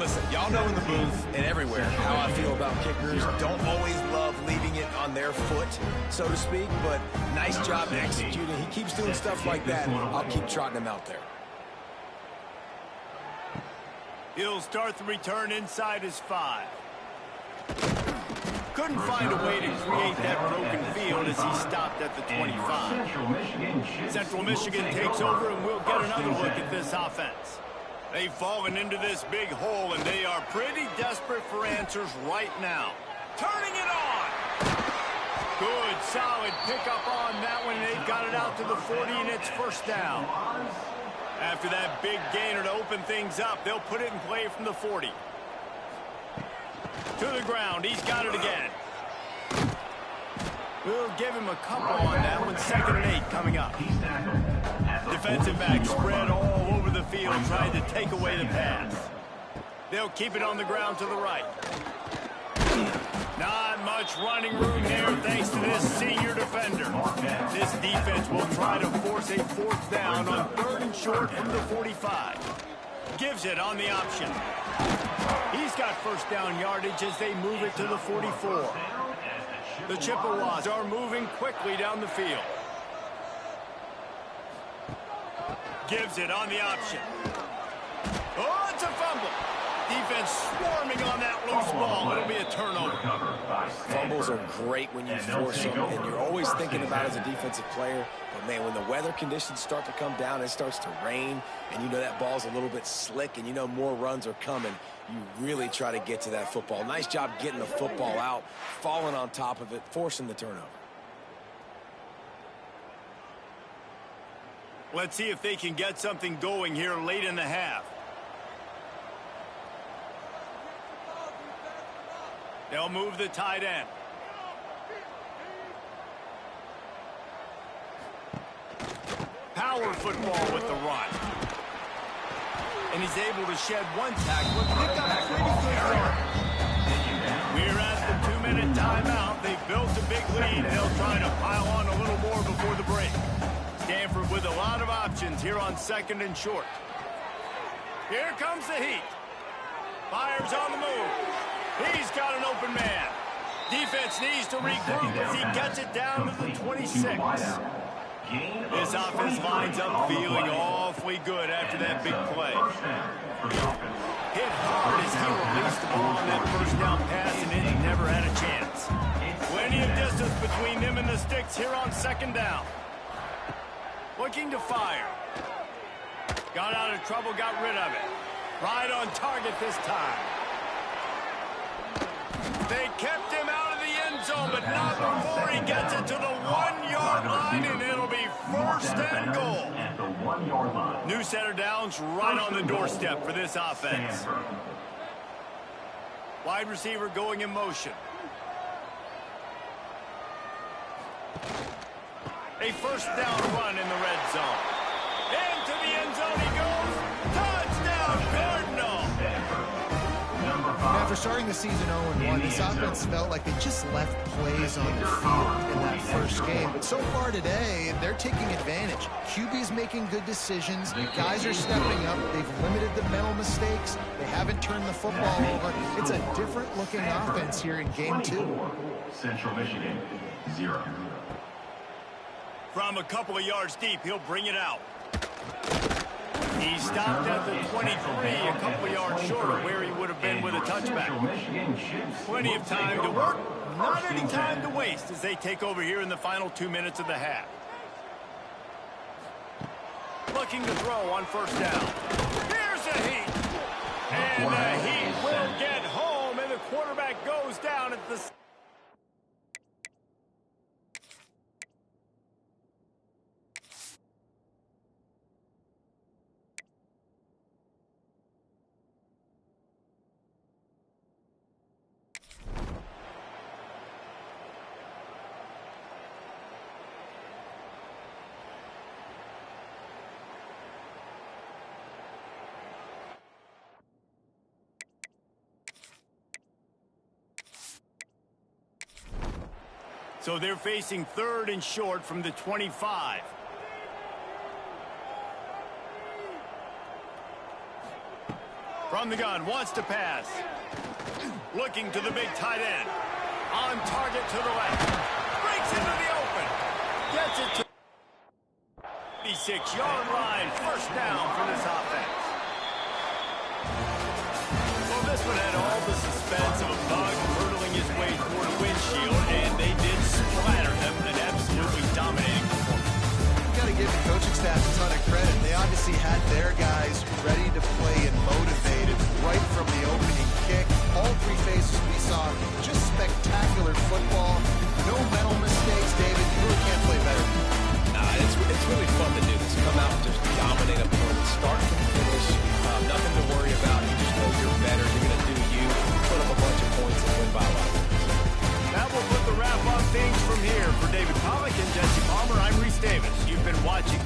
Listen, y'all know in the booth and everywhere how I feel about kickers. Don't always love leaving it on their foot, so to speak, but nice job executing. He keeps doing stuff like that. I'll keep trotting him out there. He'll start the return inside his 5. Couldn't find a way to create that broken field as he stopped at the 25. Central Michigan takes over, and we'll get another look at this offense. They've fallen into this big hole, and they are pretty desperate for answers right now. Turning it on! Good, solid pickup on that one. They've got it out to the 40, and it's first down. After that big gainer to open things up, they'll put it in play from the 40. To the ground. He's got it again. We'll give him a couple on that one. 2nd and 8 coming up. Defensive back spread all over the field trying to take away the pass. They'll keep it on the ground to the right. Not much running room here thanks to this senior defender. This defense will try to force a 4th down on 3rd and short from the 45. Gives it on the option. He's got first down yardage as they move it to the 44. The Chippewas are moving quickly down the field. Gives it on the option. Oh, it's a fumble. Defense swarming on that loose ball. It'll be a turnover. Fumbles are great when you force them, and you're always thinking about it as a defensive player. But, man, when the weather conditions start to come down, it starts to rain, and you know that ball's a little bit slick, and you know more runs are coming, you really try to get to that football. Nice job getting the football out, falling on top of it, forcing the turnover. Let's see if they can get something going here late in the half. They'll move the tight end. Power football with the run. And he's able to shed one tackle and pick up pretty good yard. We're at the 2-minute timeout. They've built a big lead. They'll try to pile on a little more before the break. Stanford with a lot of options here on 2nd and short. Here comes the heat. Fires on the move. He's got an open man. Defense needs to regroup as he gets it down to the 26. This offense lines up feeling awfully good after that big play. Hit hard as he released the ball on that first down pass, and it never had a chance. Plenty of distance between them and the sticks here on 2nd down. Looking to fire. Got out of trouble, got rid of it. Right on target this time. They kept him out of the end zone, but not before he gets it to the 1-yard line, and it'll be 1st and goal. New center downs right on the doorstep for this offense. Wide receiver going in motion. A first down run in the red zone. Into the end zone he goes. Touchdown, Cardinal. After starting the season 0-1, this offense felt like they just left plays on the field in that first game. But so far today, they're taking advantage. QB's making good decisions. Guys are stepping up. They've limited the mental mistakes. They haven't turned the football over. It's a different-looking offense here in Game 2. Central Michigan, 0. From a couple of yards deep, he'll bring it out. He stopped at the 23, a couple of yards short of where he would have been with a touchback. Plenty of time to work, not any time to waste as they take over here in the final 2 minutes of the half. Looking to throw on first down. Here's the heat. And the Heat will get home, and the quarterback goes down at the... So they're facing 3rd and short from the 25. From the gun, wants to pass. Looking to the big tight end. On target to the left. Breaks into the open. Gets it to the 56-yard line. First down for this offense. Well, this one had all the suspense of a bug hurtling his way toward a windshield, and they did splatter them an absolutely dominating performance. You've got to give the coaching staff a ton of credit. They obviously had their guys ready to play and motivated right from the opening kick. All three phases we saw just spectacular football. No mental mistakes, David. You really can't play better. Nah, it's really fun to do this. Come out and just dominate opponents. Start from finish. Nothing to worry about. You just know you're better. You're going to do you. Put up a bunch of points and win by a lot. That will put the wrap on things from here. For David Pollack and Jesse Palmer, I'm Reese Davis. You've been watching.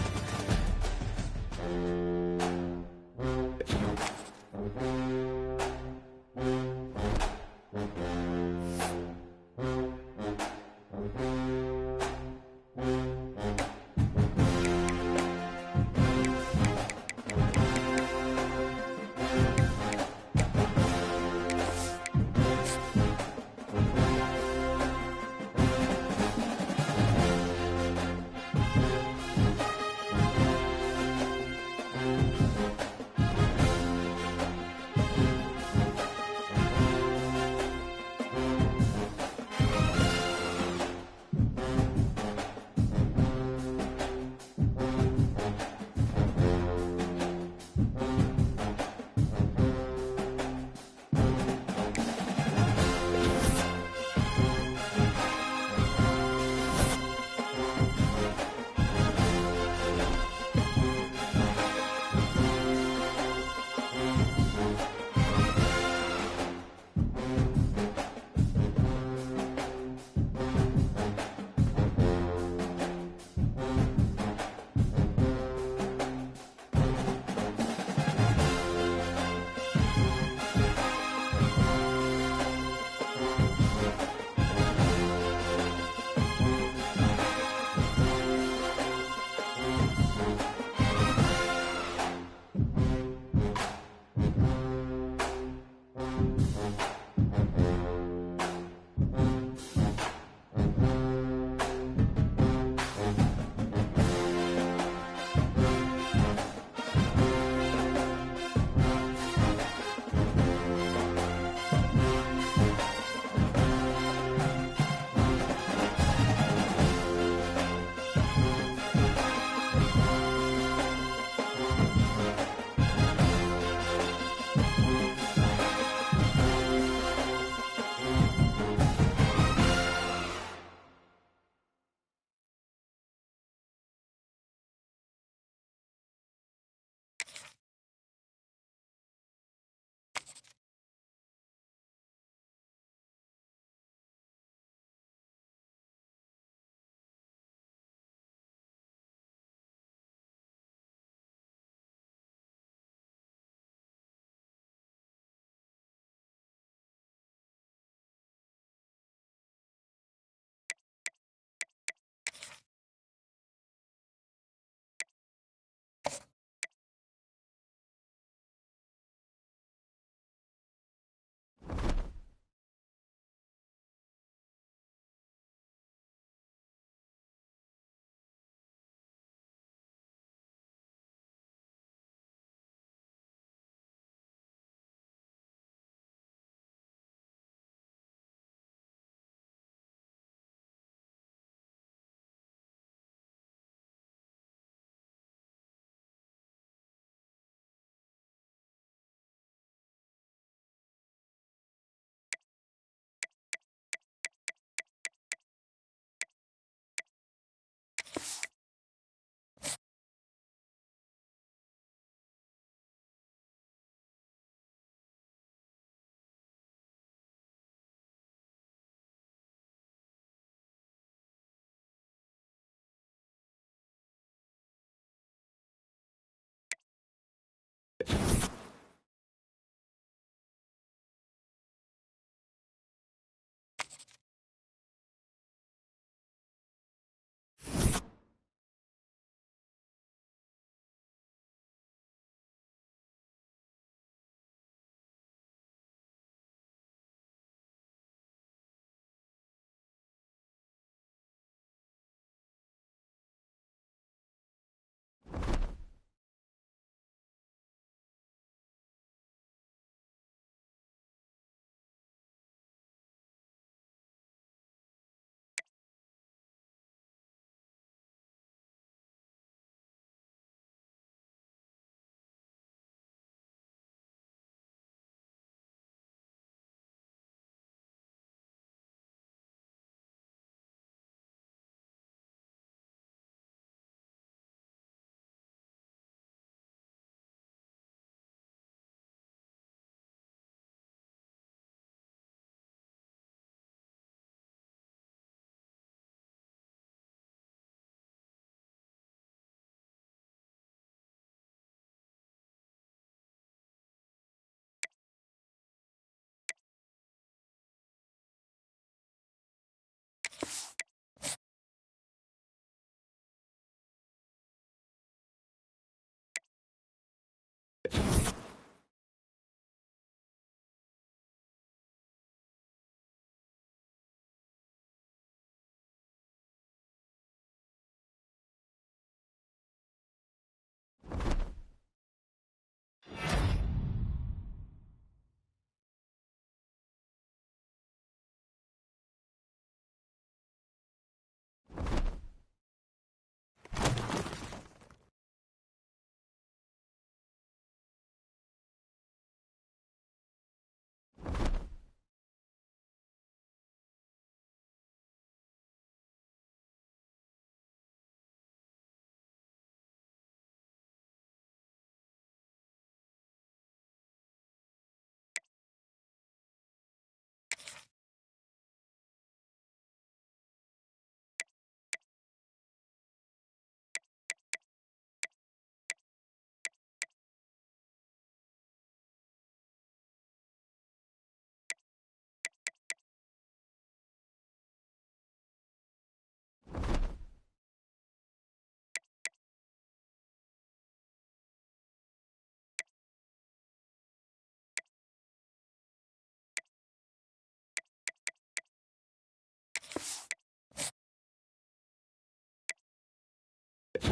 Four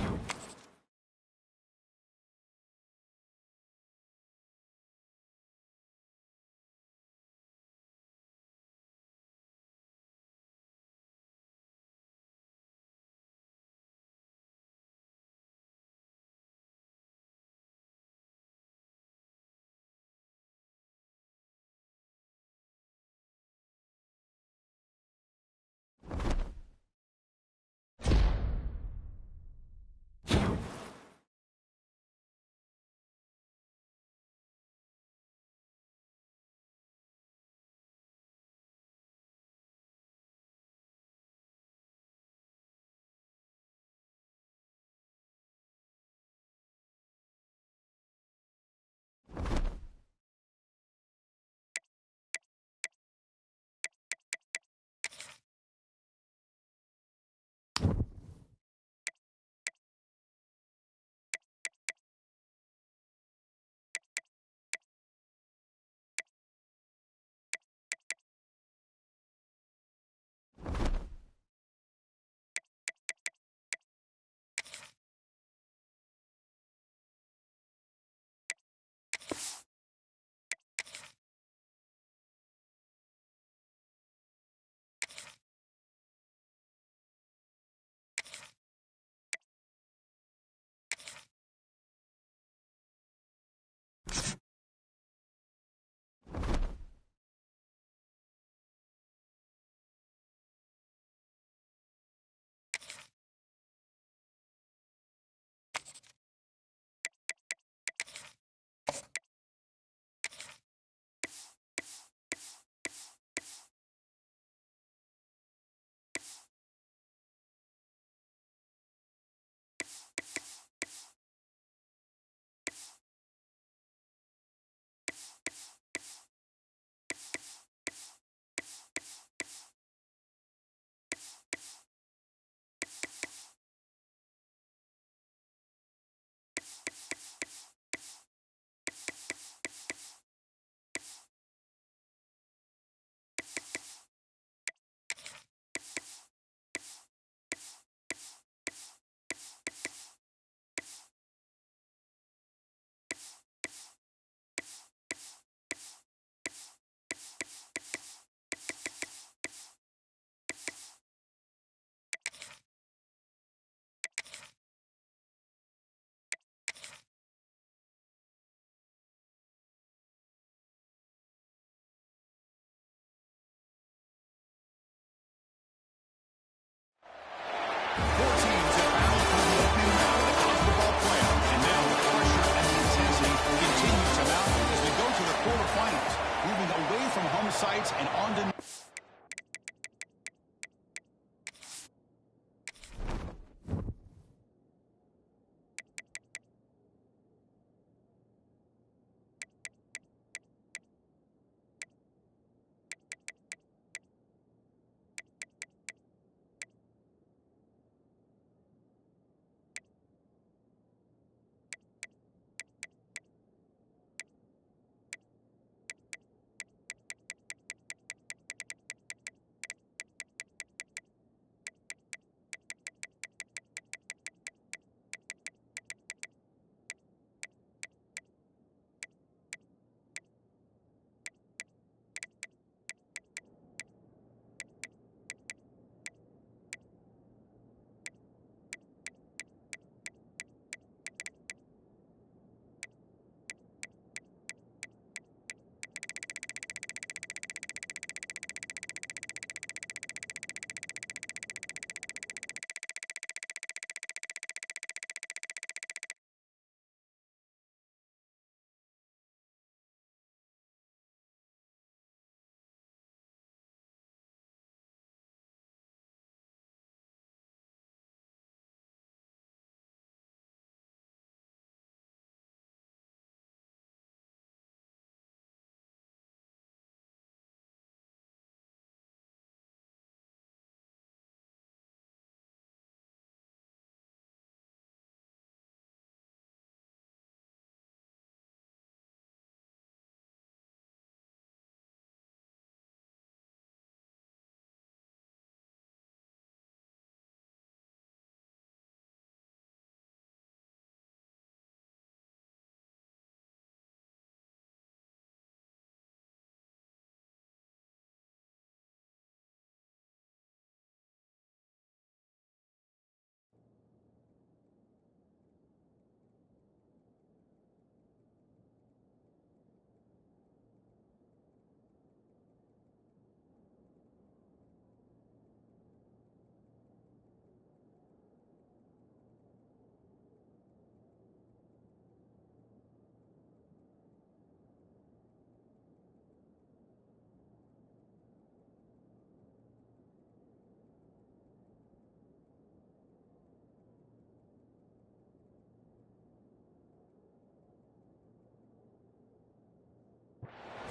teams have battled for the opening round of the college football playoff, and now the pressure and the intensity continue to mount as we go to the quarterfinals, moving away from home sites and on to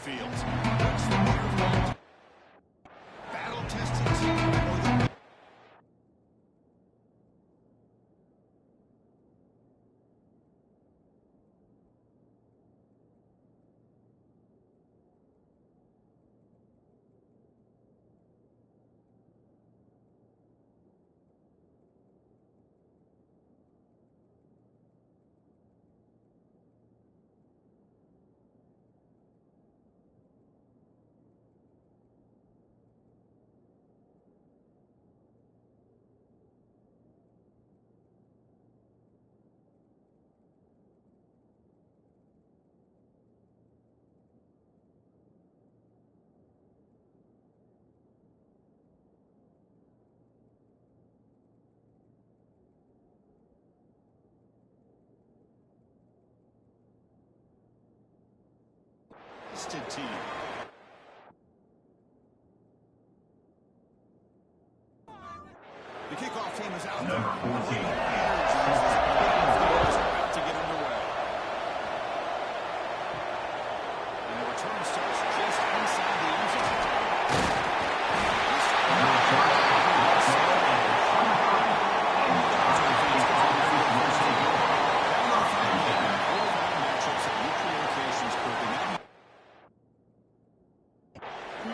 fields. What's the better one? Battle-tested team or the... Team. The kickoff team is out there. Number 14. About to get underway. And the return starts just inside the end zone.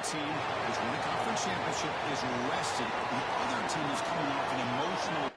Team has won a conference championship, is rested. The other team is coming off an emotional...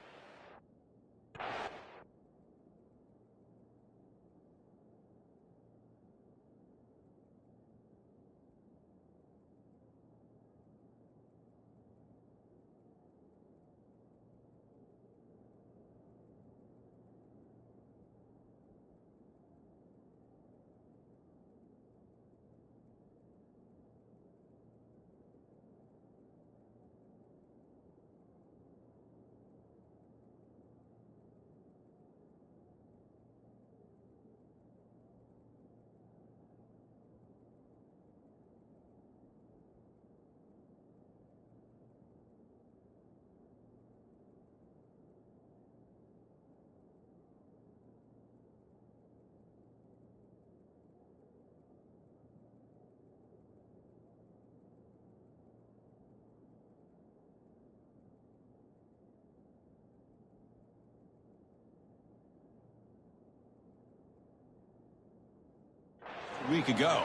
week ago.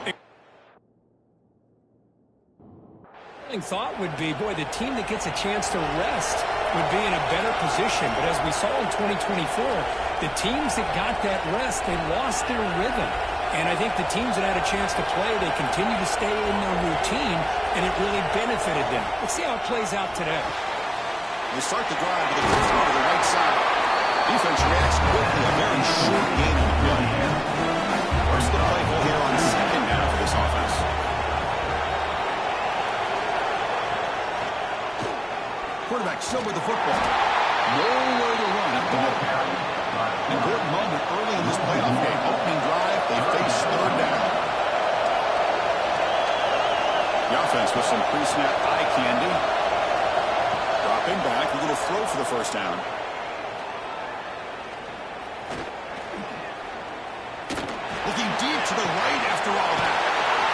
Thought would be, boy, the team that gets a chance to rest would be in a better position. But as we saw in 2024, the teams that got that rest, they lost their rhythm. And I think the teams that had a chance to play, they continue to stay in their routine, and it really benefited them. Let's see how it plays out today. They start the drive with a quick throw to the right side. Defense reacts quickly. A very short game on the play. First the play goal here on second down for this offense. Quarterback still with the football. Nowhere to run at the middle. An important moment early in this playoff game. Opening drive, they face third down. The offense with some pre-snap eye candy. Dropping back, a little throw for the first down. Looking deep to the right after all that.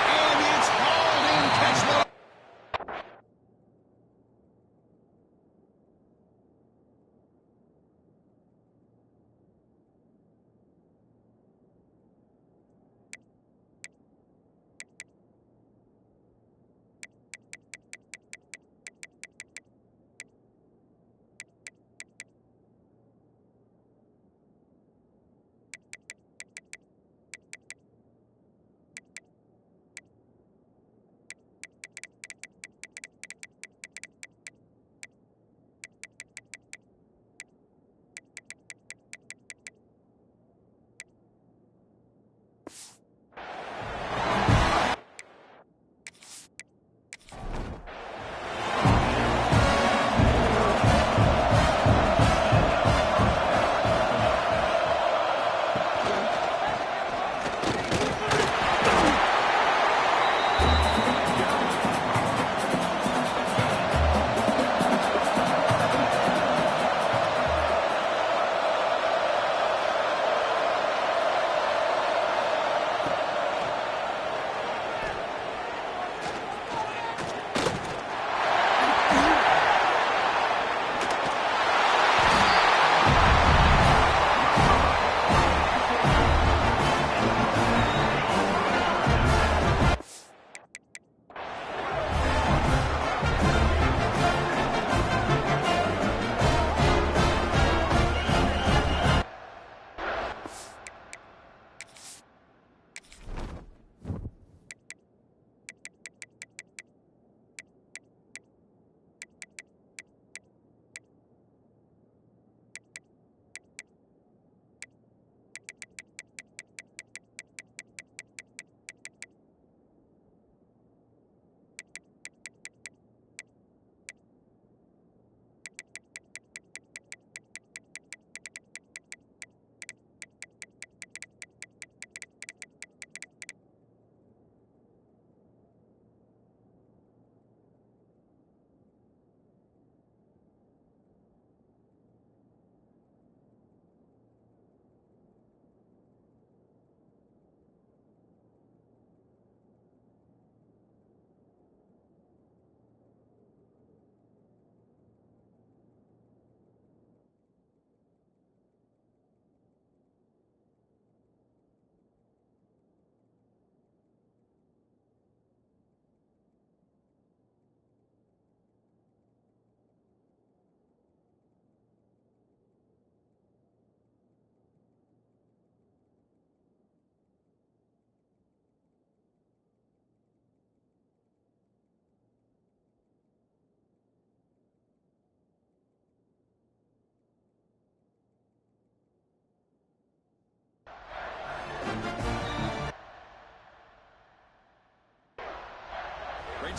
And it's hauled in. Catch the...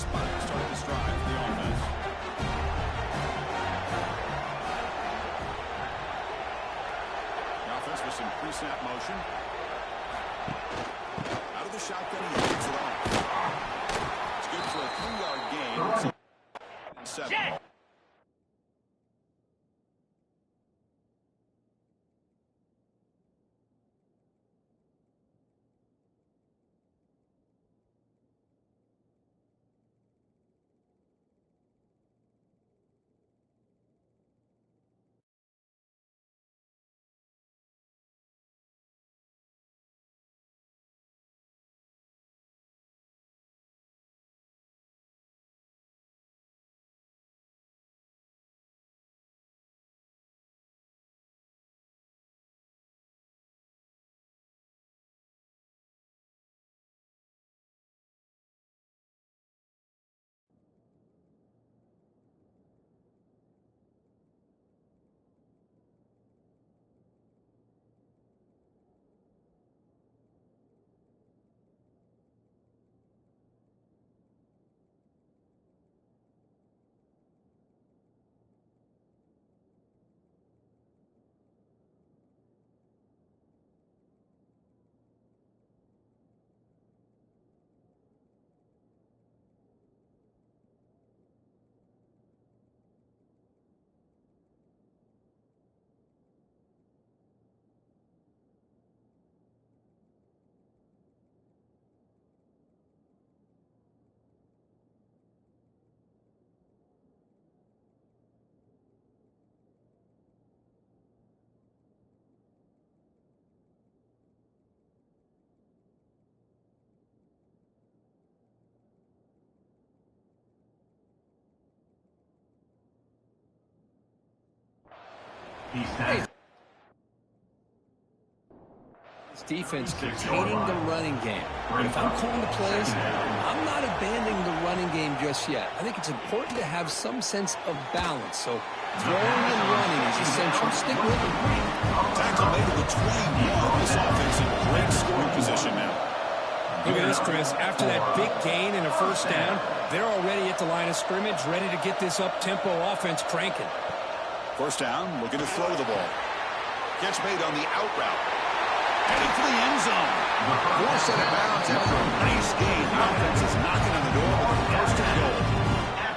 spot to start this drive for the offense. The offense with some pre-snap motion. Out of the shotgun, he gets it off. It's good for a 3-yard gain. It's 7. This defense containing the running game. But if I'm calling the plays, I'm not abandoning the running game just yet. I think it's important to have some sense of balance. So throwing and running is essential. Stick with it. Tackle made to the 21. This offense in great scoring position now. Look at this, Chris. After that big gain and a first down, they're already at the line of scrimmage, ready to get this up-tempo offense cranking. First down, looking to throw the ball. Catch made on the out route. Heading for the end zone. Force out of bounds after a nice gain. The offense is knocking on the door with a first and goal.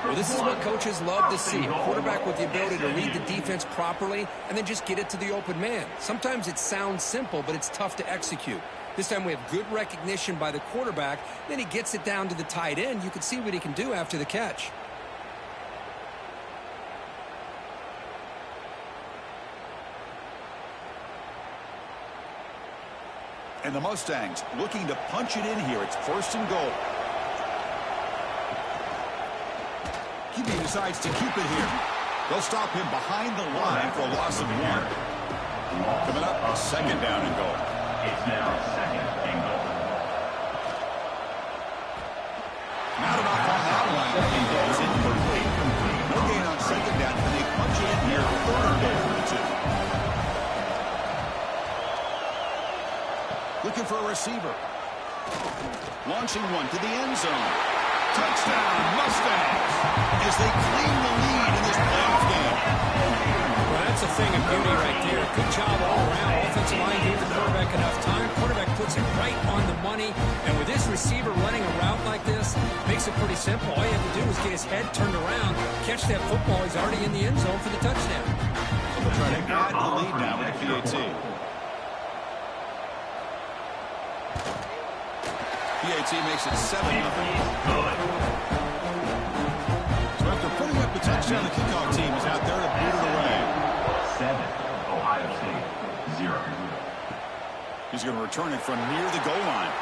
Well, this is what coaches love to see. A quarterback with the ability to read the defense properly and then just get it to the open man. Sometimes it sounds simple, but it's tough to execute. This time we have good recognition by the quarterback. Then he gets it down to the tight end. You can see what he can do after the catch. And the Mustangs looking to punch it in here. It's first and goal. QB decides to keep it here. They'll stop him behind the line for a loss of 1. Coming up, second down and goal. It's now second and goal. Not enough on that one. It's incomplete. No gain on second down, and they punch it in here. Third and goal for the 2. Looking for a receiver. Launching one to the end zone. Touchdown, Mustangs, as they claim the lead in this playoff game. Well, that's a thing of beauty right there. Good job all around. Offensive line gave the quarterback enough time. Quarterback puts it right on the money. And with this receiver running a route like this, makes it pretty simple. All you have to do is get his head turned around, catch that football. He's already in the end zone for the touchdown. So they'll try to add the lead now with the PAT. PAT makes it 7-0. So after putting up the touchdown, the kickoff team is out there to boot it away. 7, Ohio State, 0. He's going to return it from near the goal line.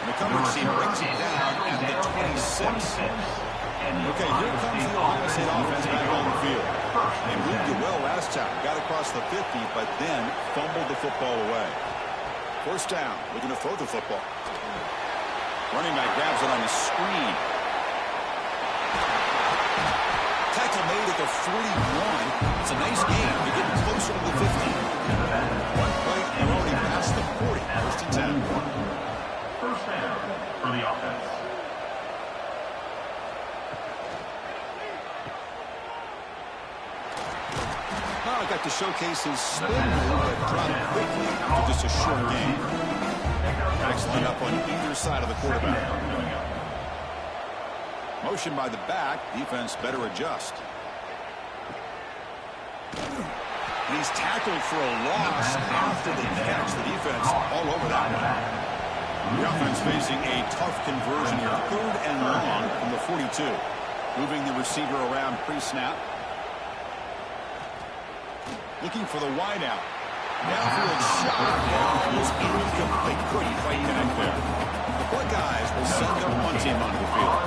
And the coverage team brings it down at the 26. Okay, here comes the Ohio State offense back on the field. They moved it well last time, got across the 50, but then fumbled the football away. First down, looking to throw the football. Running back grabs it on the screen. Tackle made at the 41. It's a nice game. They're getting closer to the 50. One play, they're already past the 40. First and 10. First down for the offense. Well, got to showcase his spin move, but dropped quickly to just a short gain. Excellent up on either side of the quarterback. Motion by the back. Defense better adjust. And he's tackled for a loss after the catch. The defense all over that one. The offense facing a tough conversion here. 3rd and long from the 42. Moving the receiver around pre-snap. Looking for the wideout. Downfield shot. It was incomplete. Couldn't quite connect there. The Buckeyes will send their one team onto the field.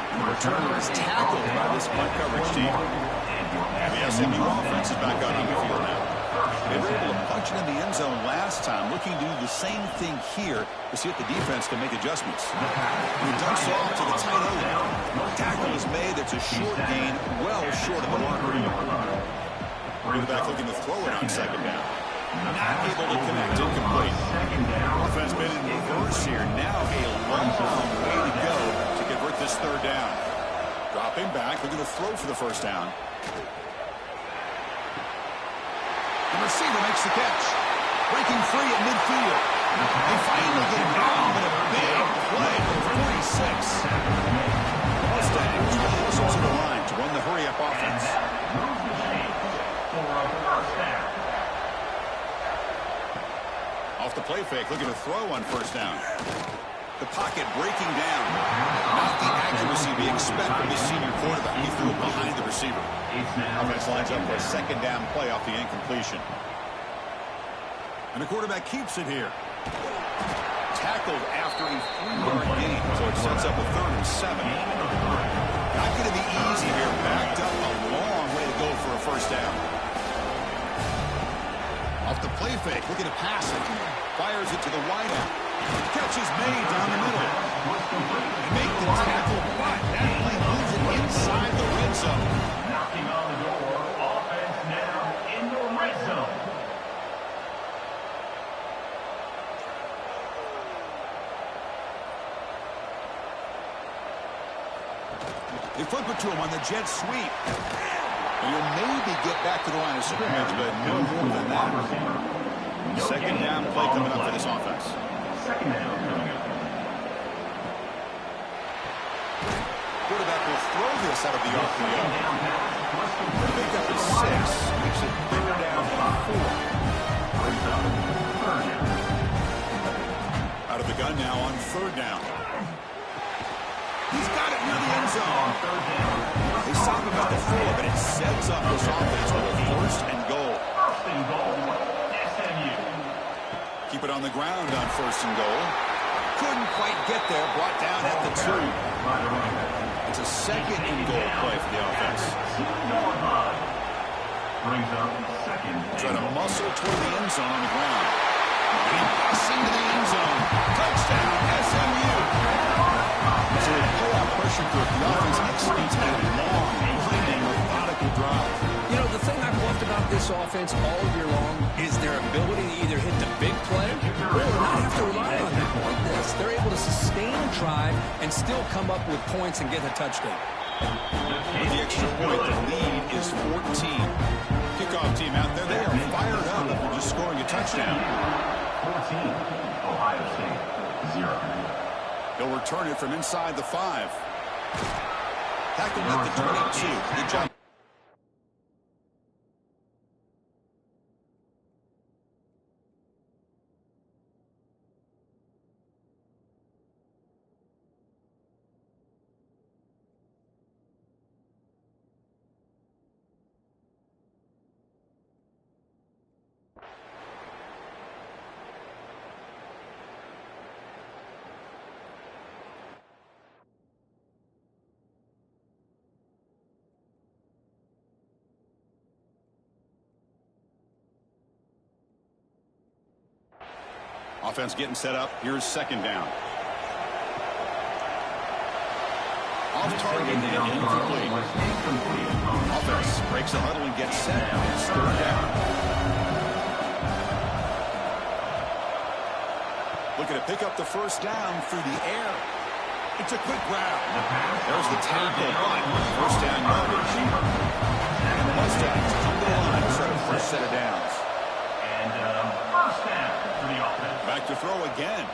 The returner is tackled by this punt coverage team. And the SMU offense is back out on the field now. They were able to punch it in the end zone last time, looking to do the same thing here to see if the defense can make adjustments. He dumps off to the tight end. Tackle is made. It's a short gain, well short of the marker. Quarterback looking to throw it on 2nd down. Not able to connect, incomplete. Offense made it in reverse here. Now a long way to go to convert this 3rd down. Dropping back, looking to throw for the 1st down. The receiver makes the catch. Breaking free at midfield. They finally get him down, but a big play for 46. Mustangs will whistle to the line to run the hurry-up offense. Off the play fake, looking to throw on 1st down. The pocket breaking down. Not the accuracy we expect from this senior quarterback. He threw it behind the receiver. Offense lines up for a 2nd down play off the incompletion. And the quarterback keeps it here. Tackled after a 3-yard gain, so it sets up a 3rd and 7. Not going to be easy here. Backed up a long way to go for a 1st down. Off the play fake, looking to pass it. Fires it to the wideout. Catch is made down the middle. They make the tackle, but that play moves it inside the red zone. Knocking on the door. Offense now in the red zone. They flip it to him on the jet sweep. And he'll maybe get back to the line of scrimmage, but no more than that. 2nd down play coming up for this offense. 2nd down coming up. Quarterback will throw this out of the RPO. Pick up is 6. Makes it 3rd down and 4. Out of the gun now on 3rd down. He's got it near the end zone. They stop him at the 4, but it sets up this offense with a 1st and goal. 1st and goal. SMU. Keep it on the ground on 1st and goal. Couldn't quite get there. Brought down at the 2. It's a 2nd and goal play for the offense. Brings up 2nd. Trying to muscle toward the end zone on the ground. He busts into the end zone. Touchdown, SMU. So they pull out pressure for the offense executes a long, clean, methodical drive. You know, the thing I've loved about this offense all year long is their ability to either hit the big play or not have to rely on it like this. They're able to sustain a drive and still come up with points and get a touchdown. With the extra point, the lead is 14. Kickoff team out there, they are fired up after just scoring a touchdown. 14, Ohio State, 0. He'll return it from inside the 5. Tackled at the 22. Good job. Offense getting set up. Here's 2nd down. Off target and incomplete. Offense breaks the huddle and gets set. It's third down. Looking to pick up the first down through the air. It's a quick grab. There's the tackle, but first down yardage. And the Mustangs come to the line for the first set of downs. And first down for the offense. Back to throw again.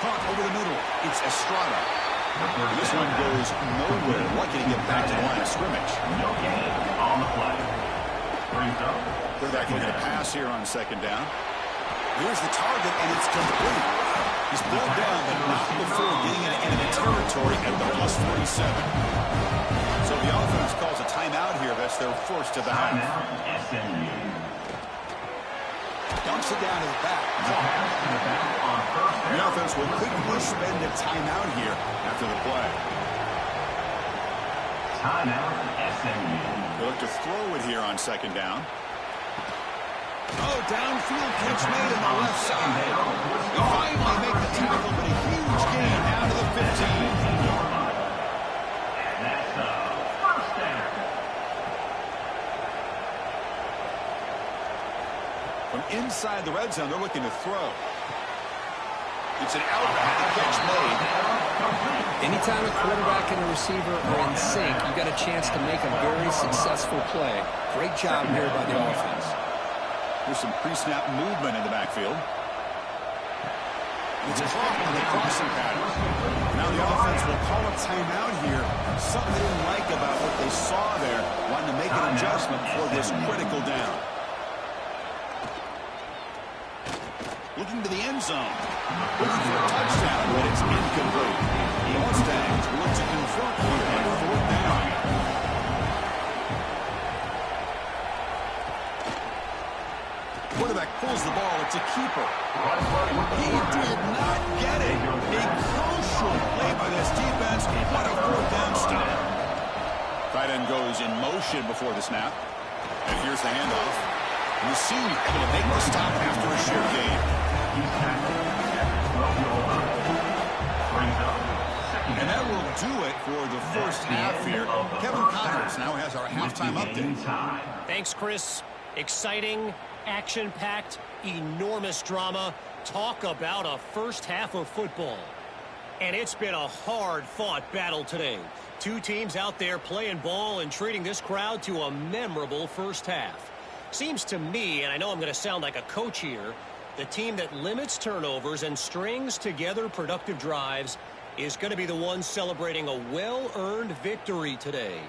Caught over the middle. It's Estrada. This one goes nowhere. Lucky to get back to the line of scrimmage. No gain on the play. Brings up. Quarterback looking to pass here on second down. Here's the target, and it's complete. He's brought down, but not before being in enemy territory at the +47. So the offense calls a timeout here. That's their first of the half. Dumps it down to the back. The offense will quickly spend a timeout here after the play. Timeout SMU. They look to throw it here on second down. Oh, downfield catch made on the left side. They finally make the tackle, but a huge gain down to the 15. And that's a first down. From inside the red zone, they're looking to throw. It's an out-of-bounds catch made. Anytime a quarterback and a receiver are in sync, you got a chance to make a very successful play. Great job here by the offense. There's some pre-snap movement in the backfield. It's caught in the crossing pattern. Now the offense will call a timeout here. Something they didn't like about what they saw there. Wanting to make an adjustment for this critical down. Looking to the end zone. Looking for a touchdown, but it's incomplete. The Mustangs look to convert here on fourth down. Quarterback pulls the ball. It's a keeper. He did not get it. A crucial play by this defense. What a fourth down stop. Tight end goes in motion before the snap. And here's the handoff. And the senior able to make the stop after a sheer gain. And that will do it for the first half here. Kevin Connors now has our halftime update. Thanks, Chris. Exciting, action-packed, enormous drama. Talk about a first half of football. And it's been a hard-fought battle today. Two teams out there playing ball and treating this crowd to a memorable first half. Seems to me, and I know I'm going to sound like a coach here, the team that limits turnovers and strings together productive drives is going to be the one celebrating a well-earned victory today.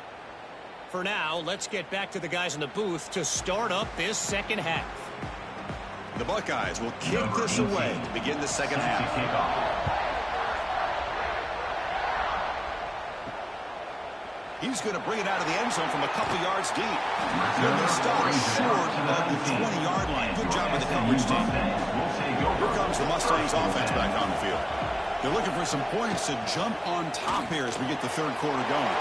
For now, let's get back to the guys in the booth to start up this second half. The Buckeyes will kick this away to begin the second half. He's going to bring it out of the end zone from a couple yards deep. Going to stop short of the 20-yard line. Good job by the coverage team. Here comes the Mustangs offense back on the field. They're looking for some points to jump on top here as we get the third quarter going.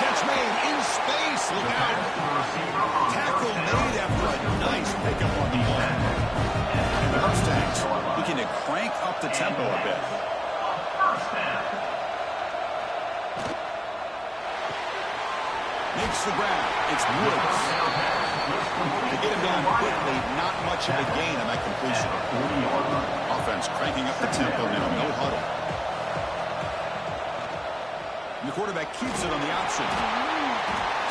Catch made in space. Look out. Tackle made after a nice pickup on the ball. And the Mustangs looking to crank up the tempo a bit. Makes the grab. It's Woods. To get him down quickly, not much of a gain on that completion. Offense cranking up the tempo now. No huddle. And the quarterback keeps it on the option.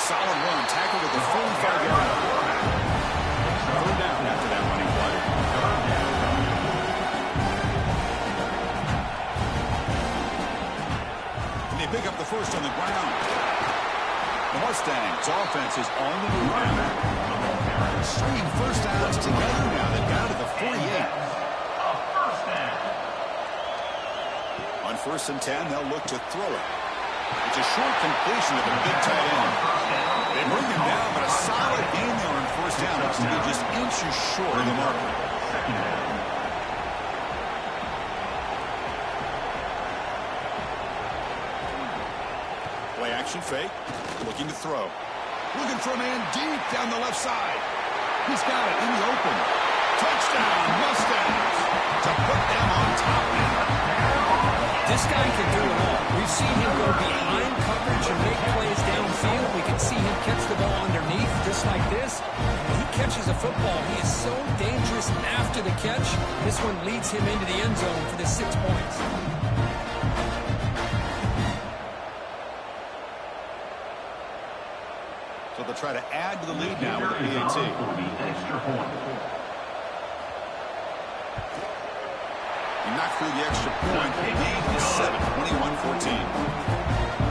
Solid run. Tackled at the 45-yard line. Third down after that running play. And they pick up the first on the ground. The Mustangs offense is on the move now. Stringing first downs together now. They've got it at the 48. On first and 10, they'll look to throw it. It's a short completion of a big tight end. They bring him down, but a solid gain there on first down. Looks to be just inches short of the marker. Play action fake. Looking to throw. Looking for a man deep down the left side. He's got it in the open. Touchdown, Mustangs. To put them on top now. This guy can do it all. We've seen him go behind coverage and make plays downfield. We can see him catch the ball underneath just like this. When he catches a football, he is so dangerous after the catch. This one leads him into the end zone for the 6 points. So they'll try to add to the lead now with a PAT. He knocked through the extra point. The lead is 7, 21-14.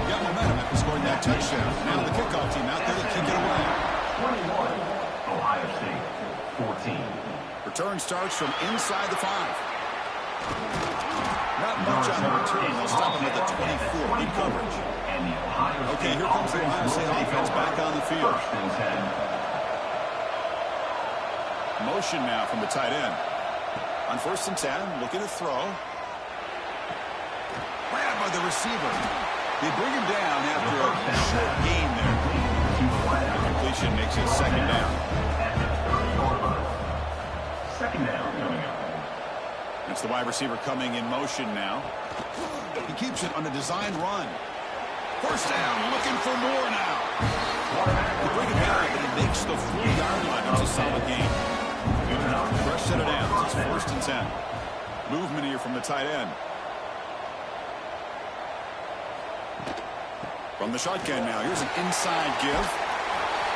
Got momentum after scoring that touchdown. Now the kickoff team out there to kick it away. 21, Ohio State, 14. Return starts from inside the 5. Not much on the return. They'll stop him at the 24. Good coverage. Okay, here comes the Ohio State offense back on the field. Motion now from the tight end. On 1st and 10, looking to throw. Grabbed by the receiver. They bring him down after a short gain there. The completion makes it 2nd down. Second down coming up. It's the wide receiver coming in motion now. He keeps it on a design run. 1st down, looking for more now. They bring him back, and he makes the 4-yard line. It's a solid game. Fresh set of downs. It's 1st and 10. Movement here from the tight end. From the shotgun now. Here's an inside give.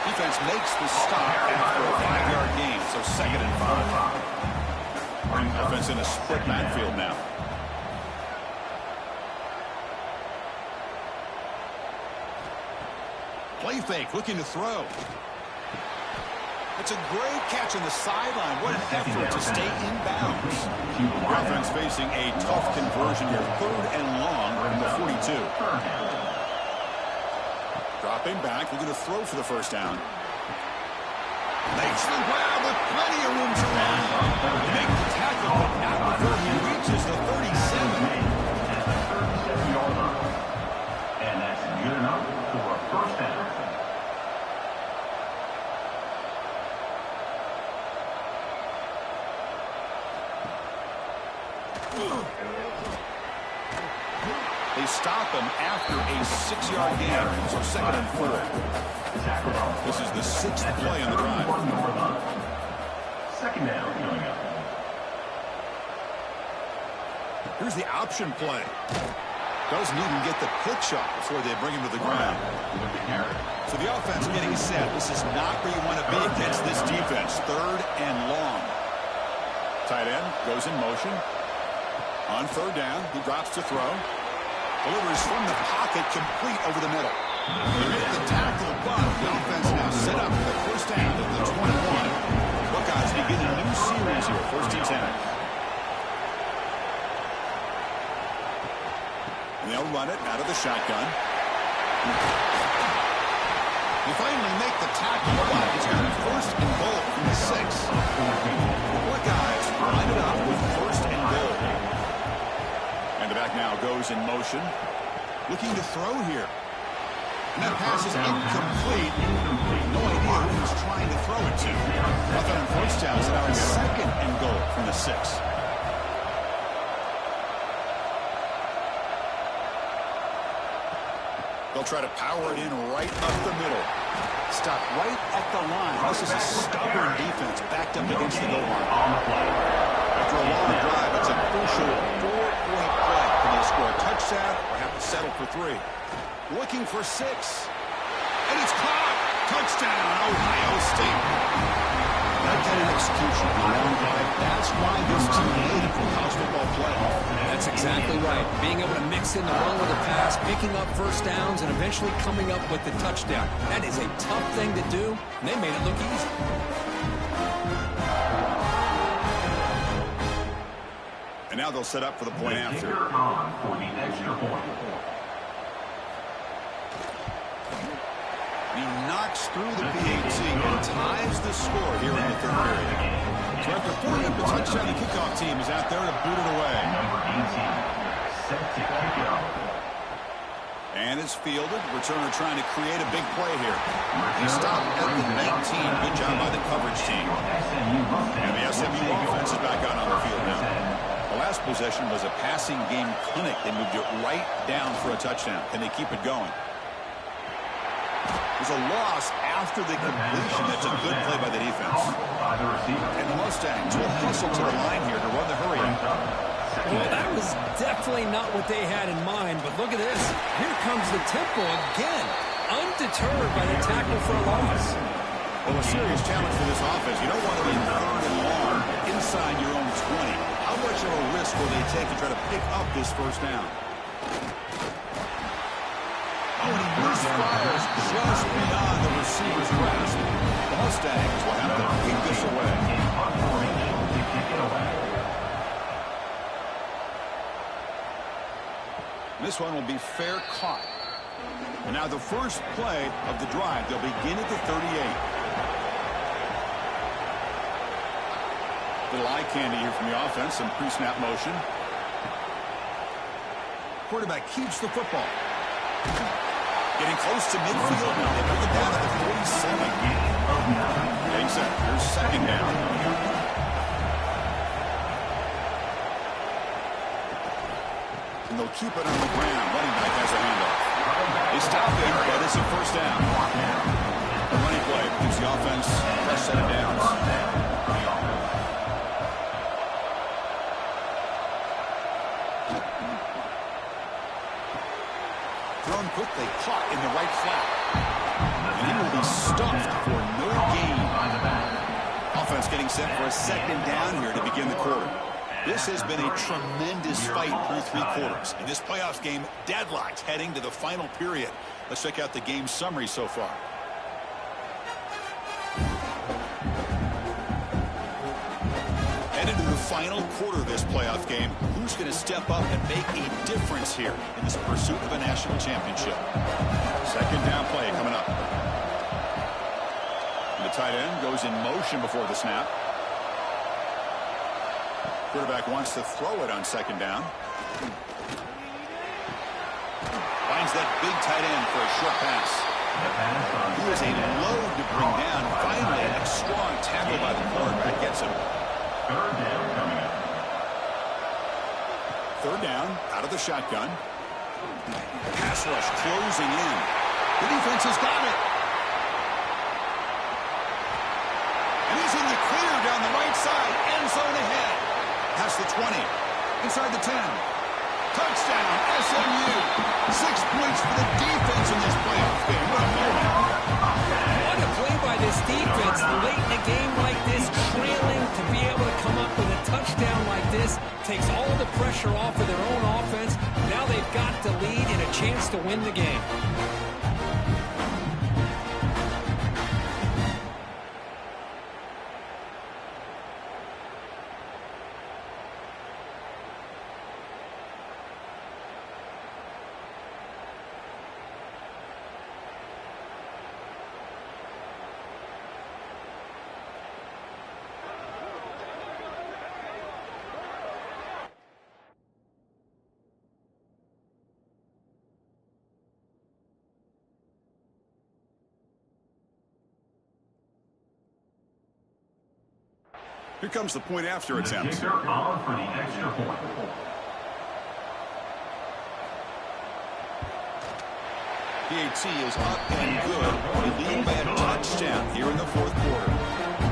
Defense makes the stop after a 5-yard gain. So 2nd and 5. Offense in a split backfield now. Play fake, looking to throw. It's a great catch on the sideline. What an effort to stay in bounds. The offense facing a tough conversion here. 3rd and long from the 42. Dropping back, looking to throw for the 1st down. Makes the grab with plenty of room to run. They make the tackle, but not before he reaches the 37. And that's good enough for a 1st down. They stop him after a 6-yard gain, so 2nd and 4. This is the 6th play on the drive. 2nd down coming up. Here's the option play. Doesn't even get the pitch off before they bring him to the ground. So the offense getting set. This is not where you want to be against this defense. 3rd and long. Tight end goes in motion. On 3rd down, he drops to throw. Delivers from the pocket, complete over the middle. They make the tackle, but the offense now set up for the 1st down at the 21. Buckeyes begin a new series here, 1st and 10. And they'll run it out of the shotgun. They finally make the tackle, but it's got a 1st and goal from the 6. The Buckeyes line it up with 1st and goal. And the back now goes in motion. Looking to throw here. And that pass is incomplete. No idea who he's trying to throw it to. Nothing on 1st down, so now it's 2nd and goal from the 6. They'll try to power it in right up the middle. Stop right at the line. This is a stubborn defense backed up against the goal line. After a long drive, it's a crucial 4-point play. Can they score a touchdown or have to settle for 3? Looking for 6. And it's caught. Touchdown, Ohio State. That kind of execution, the long drive, that's why this team made it for college football playoff. That's exactly right. Being able to mix in the run with the pass, picking up 1st downs, and eventually coming up with the touchdown. That is a tough thing to do, and they made it look easy. And now they'll set up for the point after. On for the extra point. He knocks through the PAT and ties the score here in the 3rd period. So after 4 up, the touchdown, the kickoff team is out there to boot it away. Number 18, set to kick it off. And it's fielded. Returner trying to create a big play here. He stopped at the 19. Good job by the coverage team. And the SMU offense is back out on the field now. The last possession was a passing game clinic. They moved it right down for a touchdown. Can they keep it going? There's a loss after the completion. That's a good play by the defense. And the Mustangs will hustle to the line here to run the hurry up. Well, that was definitely not what they had in mind, but look at this. Here comes the tempo again, undeterred by the tackle for a loss. Well, a serious challenge for this offense. You don't want to be in 3rd and long inside your own 20. How much of a risk will they take to try to pick up this first down? Oh, and he misfires just beyond the receiver's grasp. The Mustangs will have to kick this away. This one will be fair caught. And now the first play of the drive. They'll begin at the 38. Little eye candy here from the offense. Some pre-snap motion. Quarterback keeps the football. Getting close to midfield now. They bring it down to the 47. Getting set. Here's 2nd down. And they'll keep it on the ground. Running back has a handoff. They stop it, but it's a first down. A running play gives the offense fresh set of downs. Thrown quickly, caught in the right flat. And he will be stuffed for no gain. Offense getting set for a 2nd down here to begin the quarter. This has been a tremendous fight through 3 quarters. In this playoffs game, deadlocked heading to the final period. Let's check out the game summary so far. Headed to the final quarter of this playoff game. Who's going to step up and make a difference here in this pursuit of a national championship? 2nd down play coming up. And the tight end goes in motion before the snap. Quarterback wants to throw it on 2nd down. Finds that big tight end for a short pass. Who is a load to bring down. Finally, a strong tackle by the quarterback gets him. 3rd down coming up. 3rd down, out of the shotgun. Pass rush closing in. The defense has got it. And he's in the clear down the right side. End zone ahead. Past the 20. Inside the 10. Touchdown, SMU. 6 points for the defense in this playoff game. What a moment. What a play by this defense late in a game like this, trailing to be able to come up with a touchdown like this. Takes all the pressure off of their own offense. Now they've got the lead and a chance to win the game. Here comes the point after attempt. The kicker on for the extra point. PAT is up and good. They lead by a touchdown here in the 4th quarter.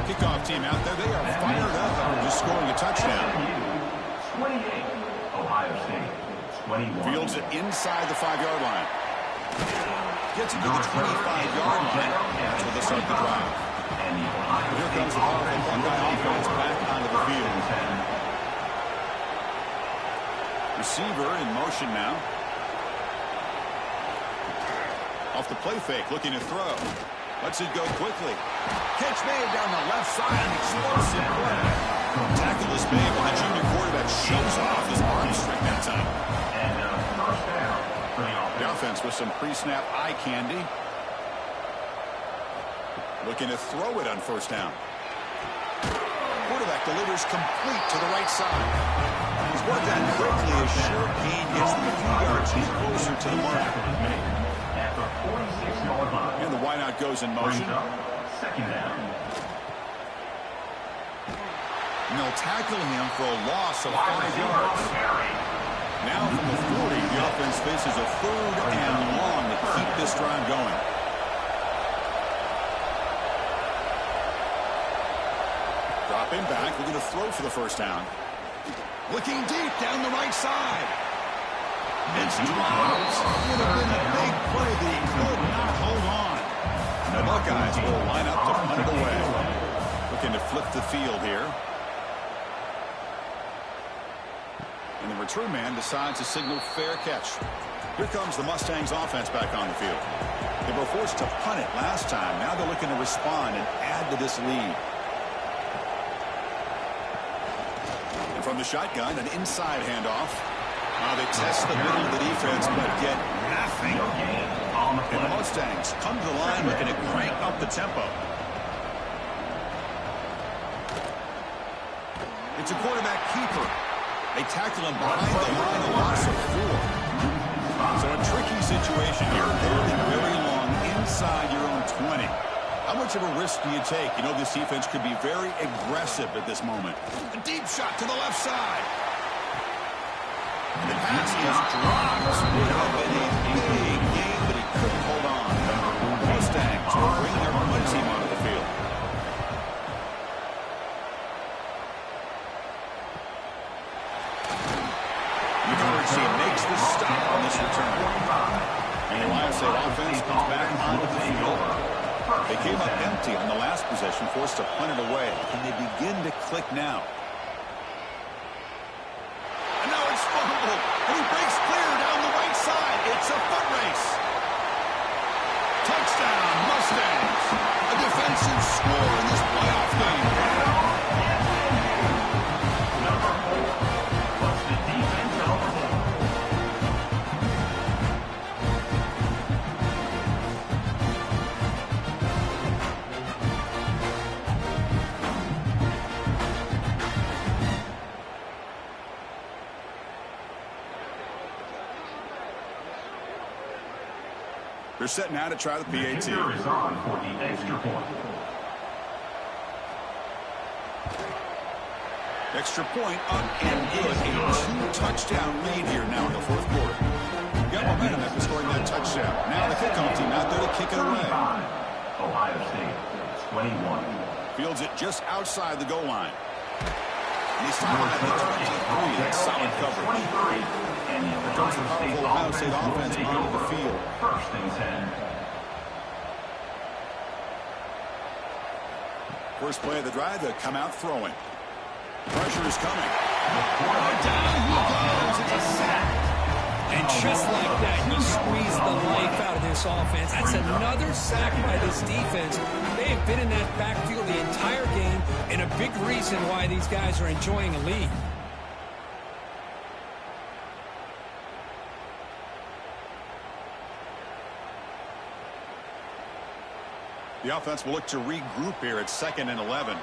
Kickoff team out there. They are fired up after just scoring a touchdown. 28, Ohio State. 21. Fields it inside the 5-yard line. Gets it to the 25-yard line. That's where they start the drive. Here comes the powerful Buckeye offense back onto the field. Receiver in motion now. Off the play fake, looking to throw. Lets it go quickly. Catch made down the left side. Explosive play. Tackle is made, but the junior quarterback shows off his arm strength that time. And first down. The offense with some pre-snap eye candy. Looking to throw it on first down. Quarterback delivers complete to the right side. He's worked on quickly as short gain gets him a few yards. He's closer to the mark. At the 46-yard line. And the wideout goes in motion. Second down. And they'll tackle him for a loss of 5 yards. Now from the 40, the offense faces a 3rd and long to keep this drive going. Dropping back, looking to throw for the first down. Looking deep down the right side. It's dropped. Would have been a big play, but he could not hold on. And the Buckeyes will line up to punt it away. Looking to flip the field here. And the return man decides to signal fair catch. Here comes the Mustangs offense back on the field. They were forced to punt it last time. Now they're looking to respond and add to this lead. And from the shotgun, an inside handoff. They test the middle of the defense, but get nothing. And the Mustangs come to the line looking to crank up the tempo. It's a quarterback keeper. They tackle him behind the line, a loss of 4. So a tricky situation here. Third and very long inside your own 20. How much of a risk do you take? You know this defense could be very aggressive at this moment. A deep shot to the left side. And the pass is dropped. Would have been a big game, but he couldn't hold on. Mustangs will bring their punt team onto the field. He makes the stop on this return. And the Ohio State offense comes back onto the field. They came up empty on the last possession, forced to punt it away. Can they begin to click now? And now it's fumbled. And he breaks clear down the right side. It's a foot race. Touchdown, Mustangs. A defensive score in this playoff game. They're set now to try the PAT. Is on for the extra point. Extra point up and good. A 2-touchdown lead here now in the 4th quarter. Got momentum after scoring that touchdown. Now the kickoff team out there to kick it away. Ohio State, 21. Fields it just outside the goal line. And he's stopped at the 23. That's solid coverage. And the Ohio State offense onto the field. First and 10. First play of the drive, they come out throwing. Pressure is coming. Down he goes. It's a sack. And just like that, you squeeze the life out of this offense. That's another sack by this defense. They have been in that backfield the entire game, and a big reason why these guys are enjoying a lead. The offense will look to regroup here at 2nd and 11.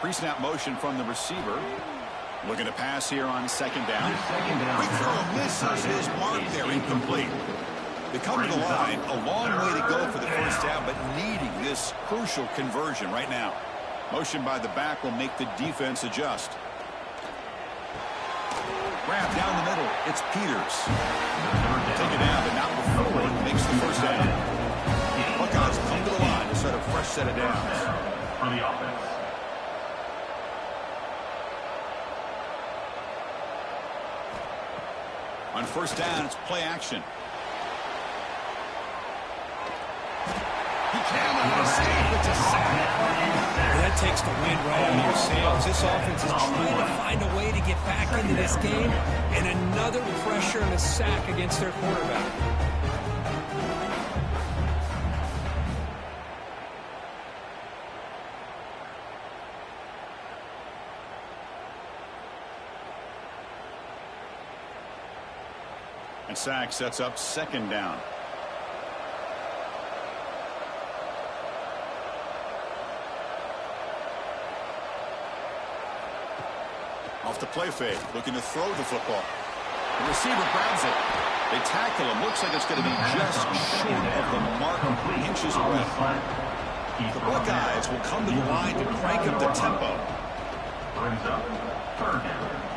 Pre-snap motion from the receiver. Looking to pass here on 2nd down. Quick throw misses his mark there, incomplete. They come to the line, a long way to go for the first down, but needing this crucial conversion right now. Motion by the back will make the defense adjust. Grab down the middle. It's Peters. Take it down, but not before it makes the first down. Buckeyes come to the line to set a fresh set of downs. For the offense. On first down, it's play action. He cannot escape. It's a sack. That takes the wind right out of your sails. This offense is trying to find a way to get back into this game, and another pressure and a sack against their quarterback. And sack sets up 2nd down. Off the play fake, looking to throw the football. The receiver grabs it. They tackle him. Looks like it's going to be just short of the mark, inches away. The Buckeyes will come to the line to crank up the tempo.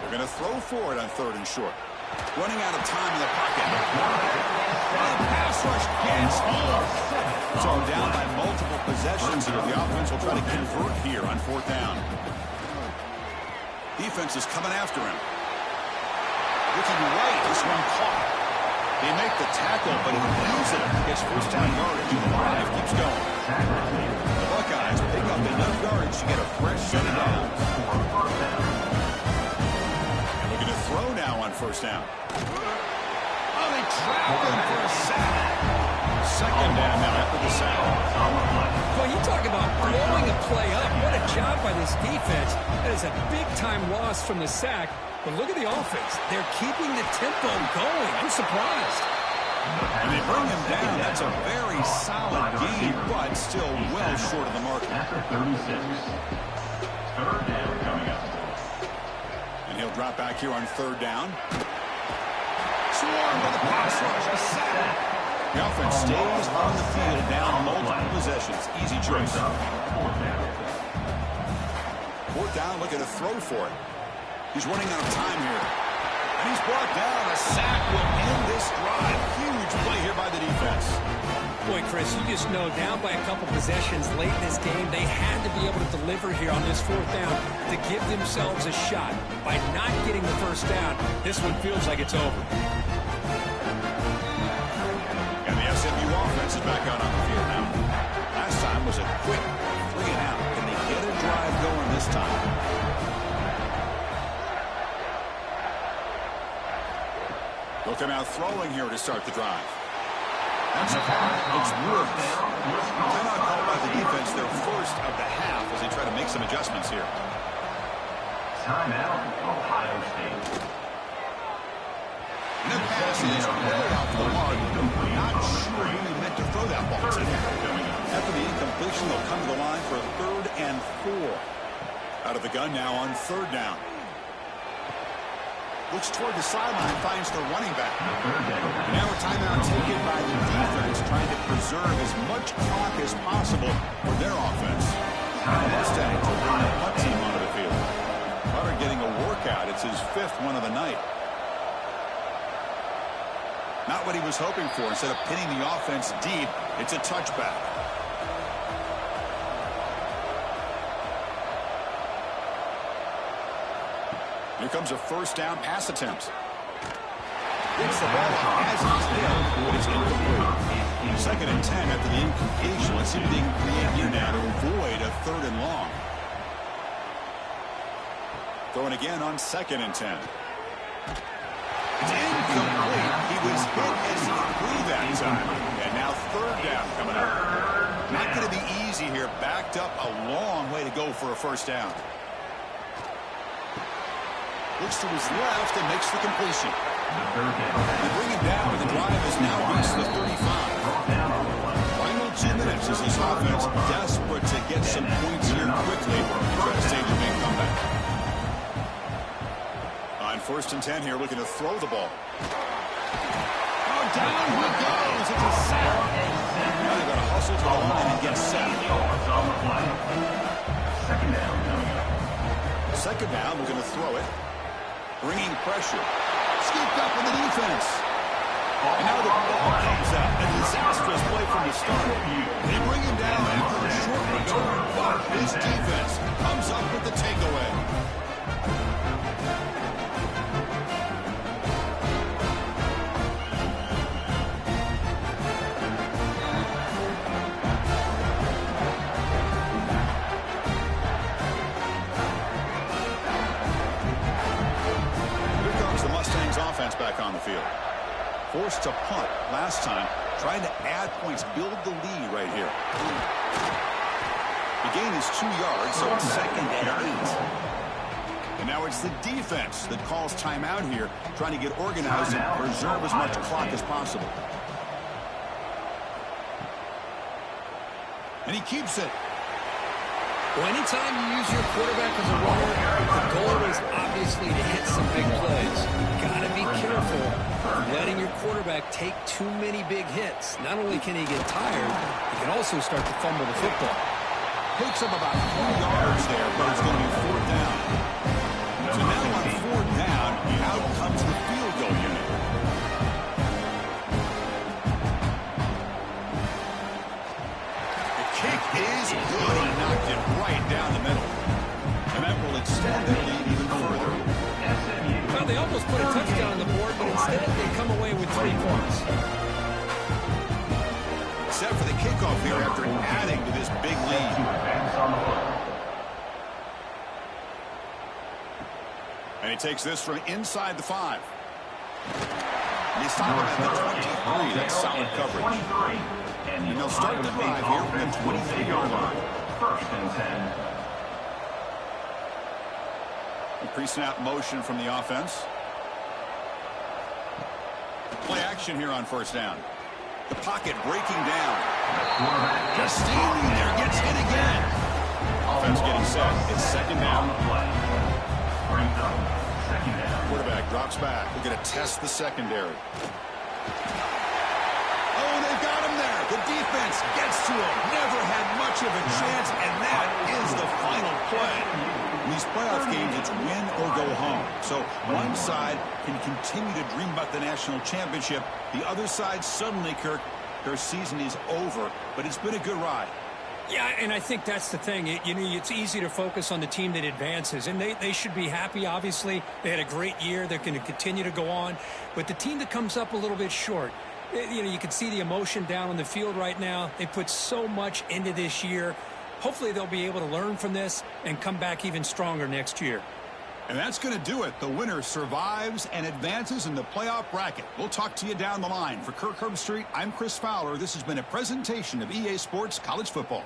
They're going to throw for it on 3rd and short. Running out of time in the pocket. The pass rush gets home. So down by multiple possessions here. The offense will try to convert here on 4th down. Defense is coming after him. Looking right, this one caught. They make the tackle, but he leaves it. Gets 1st down yardage, and the drive keeps going. The Buckeyes pick up enough yardage to get a fresh set of downs. And looking to throw now on 1st down. Oh, they trap him for a sack. 2nd down now after the sack. Well, you talk about blowing a play up. What a job by this defense. That is a big-time loss from the sack. But look at the offense. They're keeping the tempo going. I'm surprised. And they bring him down. That's a very solid game, but still well short of the mark. After 36. 3rd down coming up. And he'll drop back here on 3rd down. Swarmed by the pass rush. A sack. The offense stays on the field down multiple possessions. Easy choice. 4th down, looking to throw for it. He's running out of time here. And he's brought down. A sack will end this drive. Huge play here by the defense. Boy, Chris, you just know down by a couple possessions late in this game, they had to be able to deliver here on this 4th down to give themselves a shot. By not getting the 1st down, this one feels like it's over. And the SMU offense is back out on the field now. Last time was a quick 3 and out. Can they get a drive going this time? They'll come out throwing here to start the drive. That's it's worked. Timeout called by the defense, their 1st of the half as they try to make some adjustments here. Timeout, Ohio State. And the pass is way off the mark. Not sure who he meant to throw that ball to. After the incompletion, they'll come to the line for 3rd and 4. Out of the gun now on 3rd down. Looks toward the sideline, finds the running back. And now a timeout taken by the defense, trying to preserve as much clock as possible for their offense. The Mustangs will bring the punt team onto the field. Carter getting a workout. It's his 5th one of the night. Not what he was hoping for. Instead of pinning the offense deep, it's a touchback. Here comes a 1st down pass attempt. Gets the ball as he's there, but it's incomplete. 2nd and 10 after the incompletion. Let's see what they can create here now to avoid a 3rd and long. Throwing again on 2nd and 10. It's incomplete. He was hit as he threw that time. And now 3rd down coming up. Not going to be easy here. Backed up a long way to go for a 1st down. Looks to his left and makes the completion. They bring him down, and the drive has now reached the 35. Final 2 minutes as this offense desperate to get some points here quickly to try to stage a big comeback. On 1st and 10 here, looking to throw the ball. Oh, down he goes. It's a sack. Now they're going to hustle to the line and get set. 2nd down. 2nd down, we're going to throw it. Bringing pressure. Scooped up in the defense. And now the ball comes out. A disastrous play from the start. They bring him down after a short return, but his defense comes up with the takeaway. Offense back on the field. Forced to punt last time, trying to add points, build the lead right here. The gain is 2 yards, so it's 2nd and 8. And now it's the defense that calls timeout here, trying to get organized and preserve as much clock as possible. And he keeps it. Well, anytime you use your quarterback as a runner, the goal is obviously to hit some big plays. Got to be careful of letting your quarterback take too many big hits. Not only can he get tired, he can also start to fumble the football. Picks up about 4 yards there, but it's going to be 4th down. So now on 4th down, out comes the field goal unit. The kick is good. He knocked it right down the middle. And that will extend their lead even further. Well, they almost put a touchdown on the board, but instead they come away with 3 points. Set for the kickoff here after adding to this big lead. And he takes this from inside the 5. They stop him at the 23. That's solid coverage. And they'll start the drive here from the 23-yard line. 1st and 10. Pre-snap motion from the offense. Play action here on 1st down. The pocket breaking down. Just standing there, gets hit again. Offense getting set. It's 2nd down. Quarterback drops back. We're going to test the secondary. Oh, they've got him there. The defense gets to him. Never had much of a chance, and that is the final play. In these playoff games, it's win or go home. So one side can continue to dream about the national championship. The other side, suddenly, Kirk, their season is over. But it's been a good ride. Yeah, and I think that's the thing. It's easy to focus on the team that advances, and they should be happy, obviously. They had a great year. They're going to continue to go on. But the team that comes up a little bit short, you can see the emotion down on the field right now. They put so much into this year. Hopefully they'll be able to learn from this and come back even stronger next year. And that's going to do it. The winner survives and advances in the playoff bracket. We'll talk to you down the line. For Kirk Herbstreit, I'm Chris Fowler. This has been a presentation of EA Sports College Football.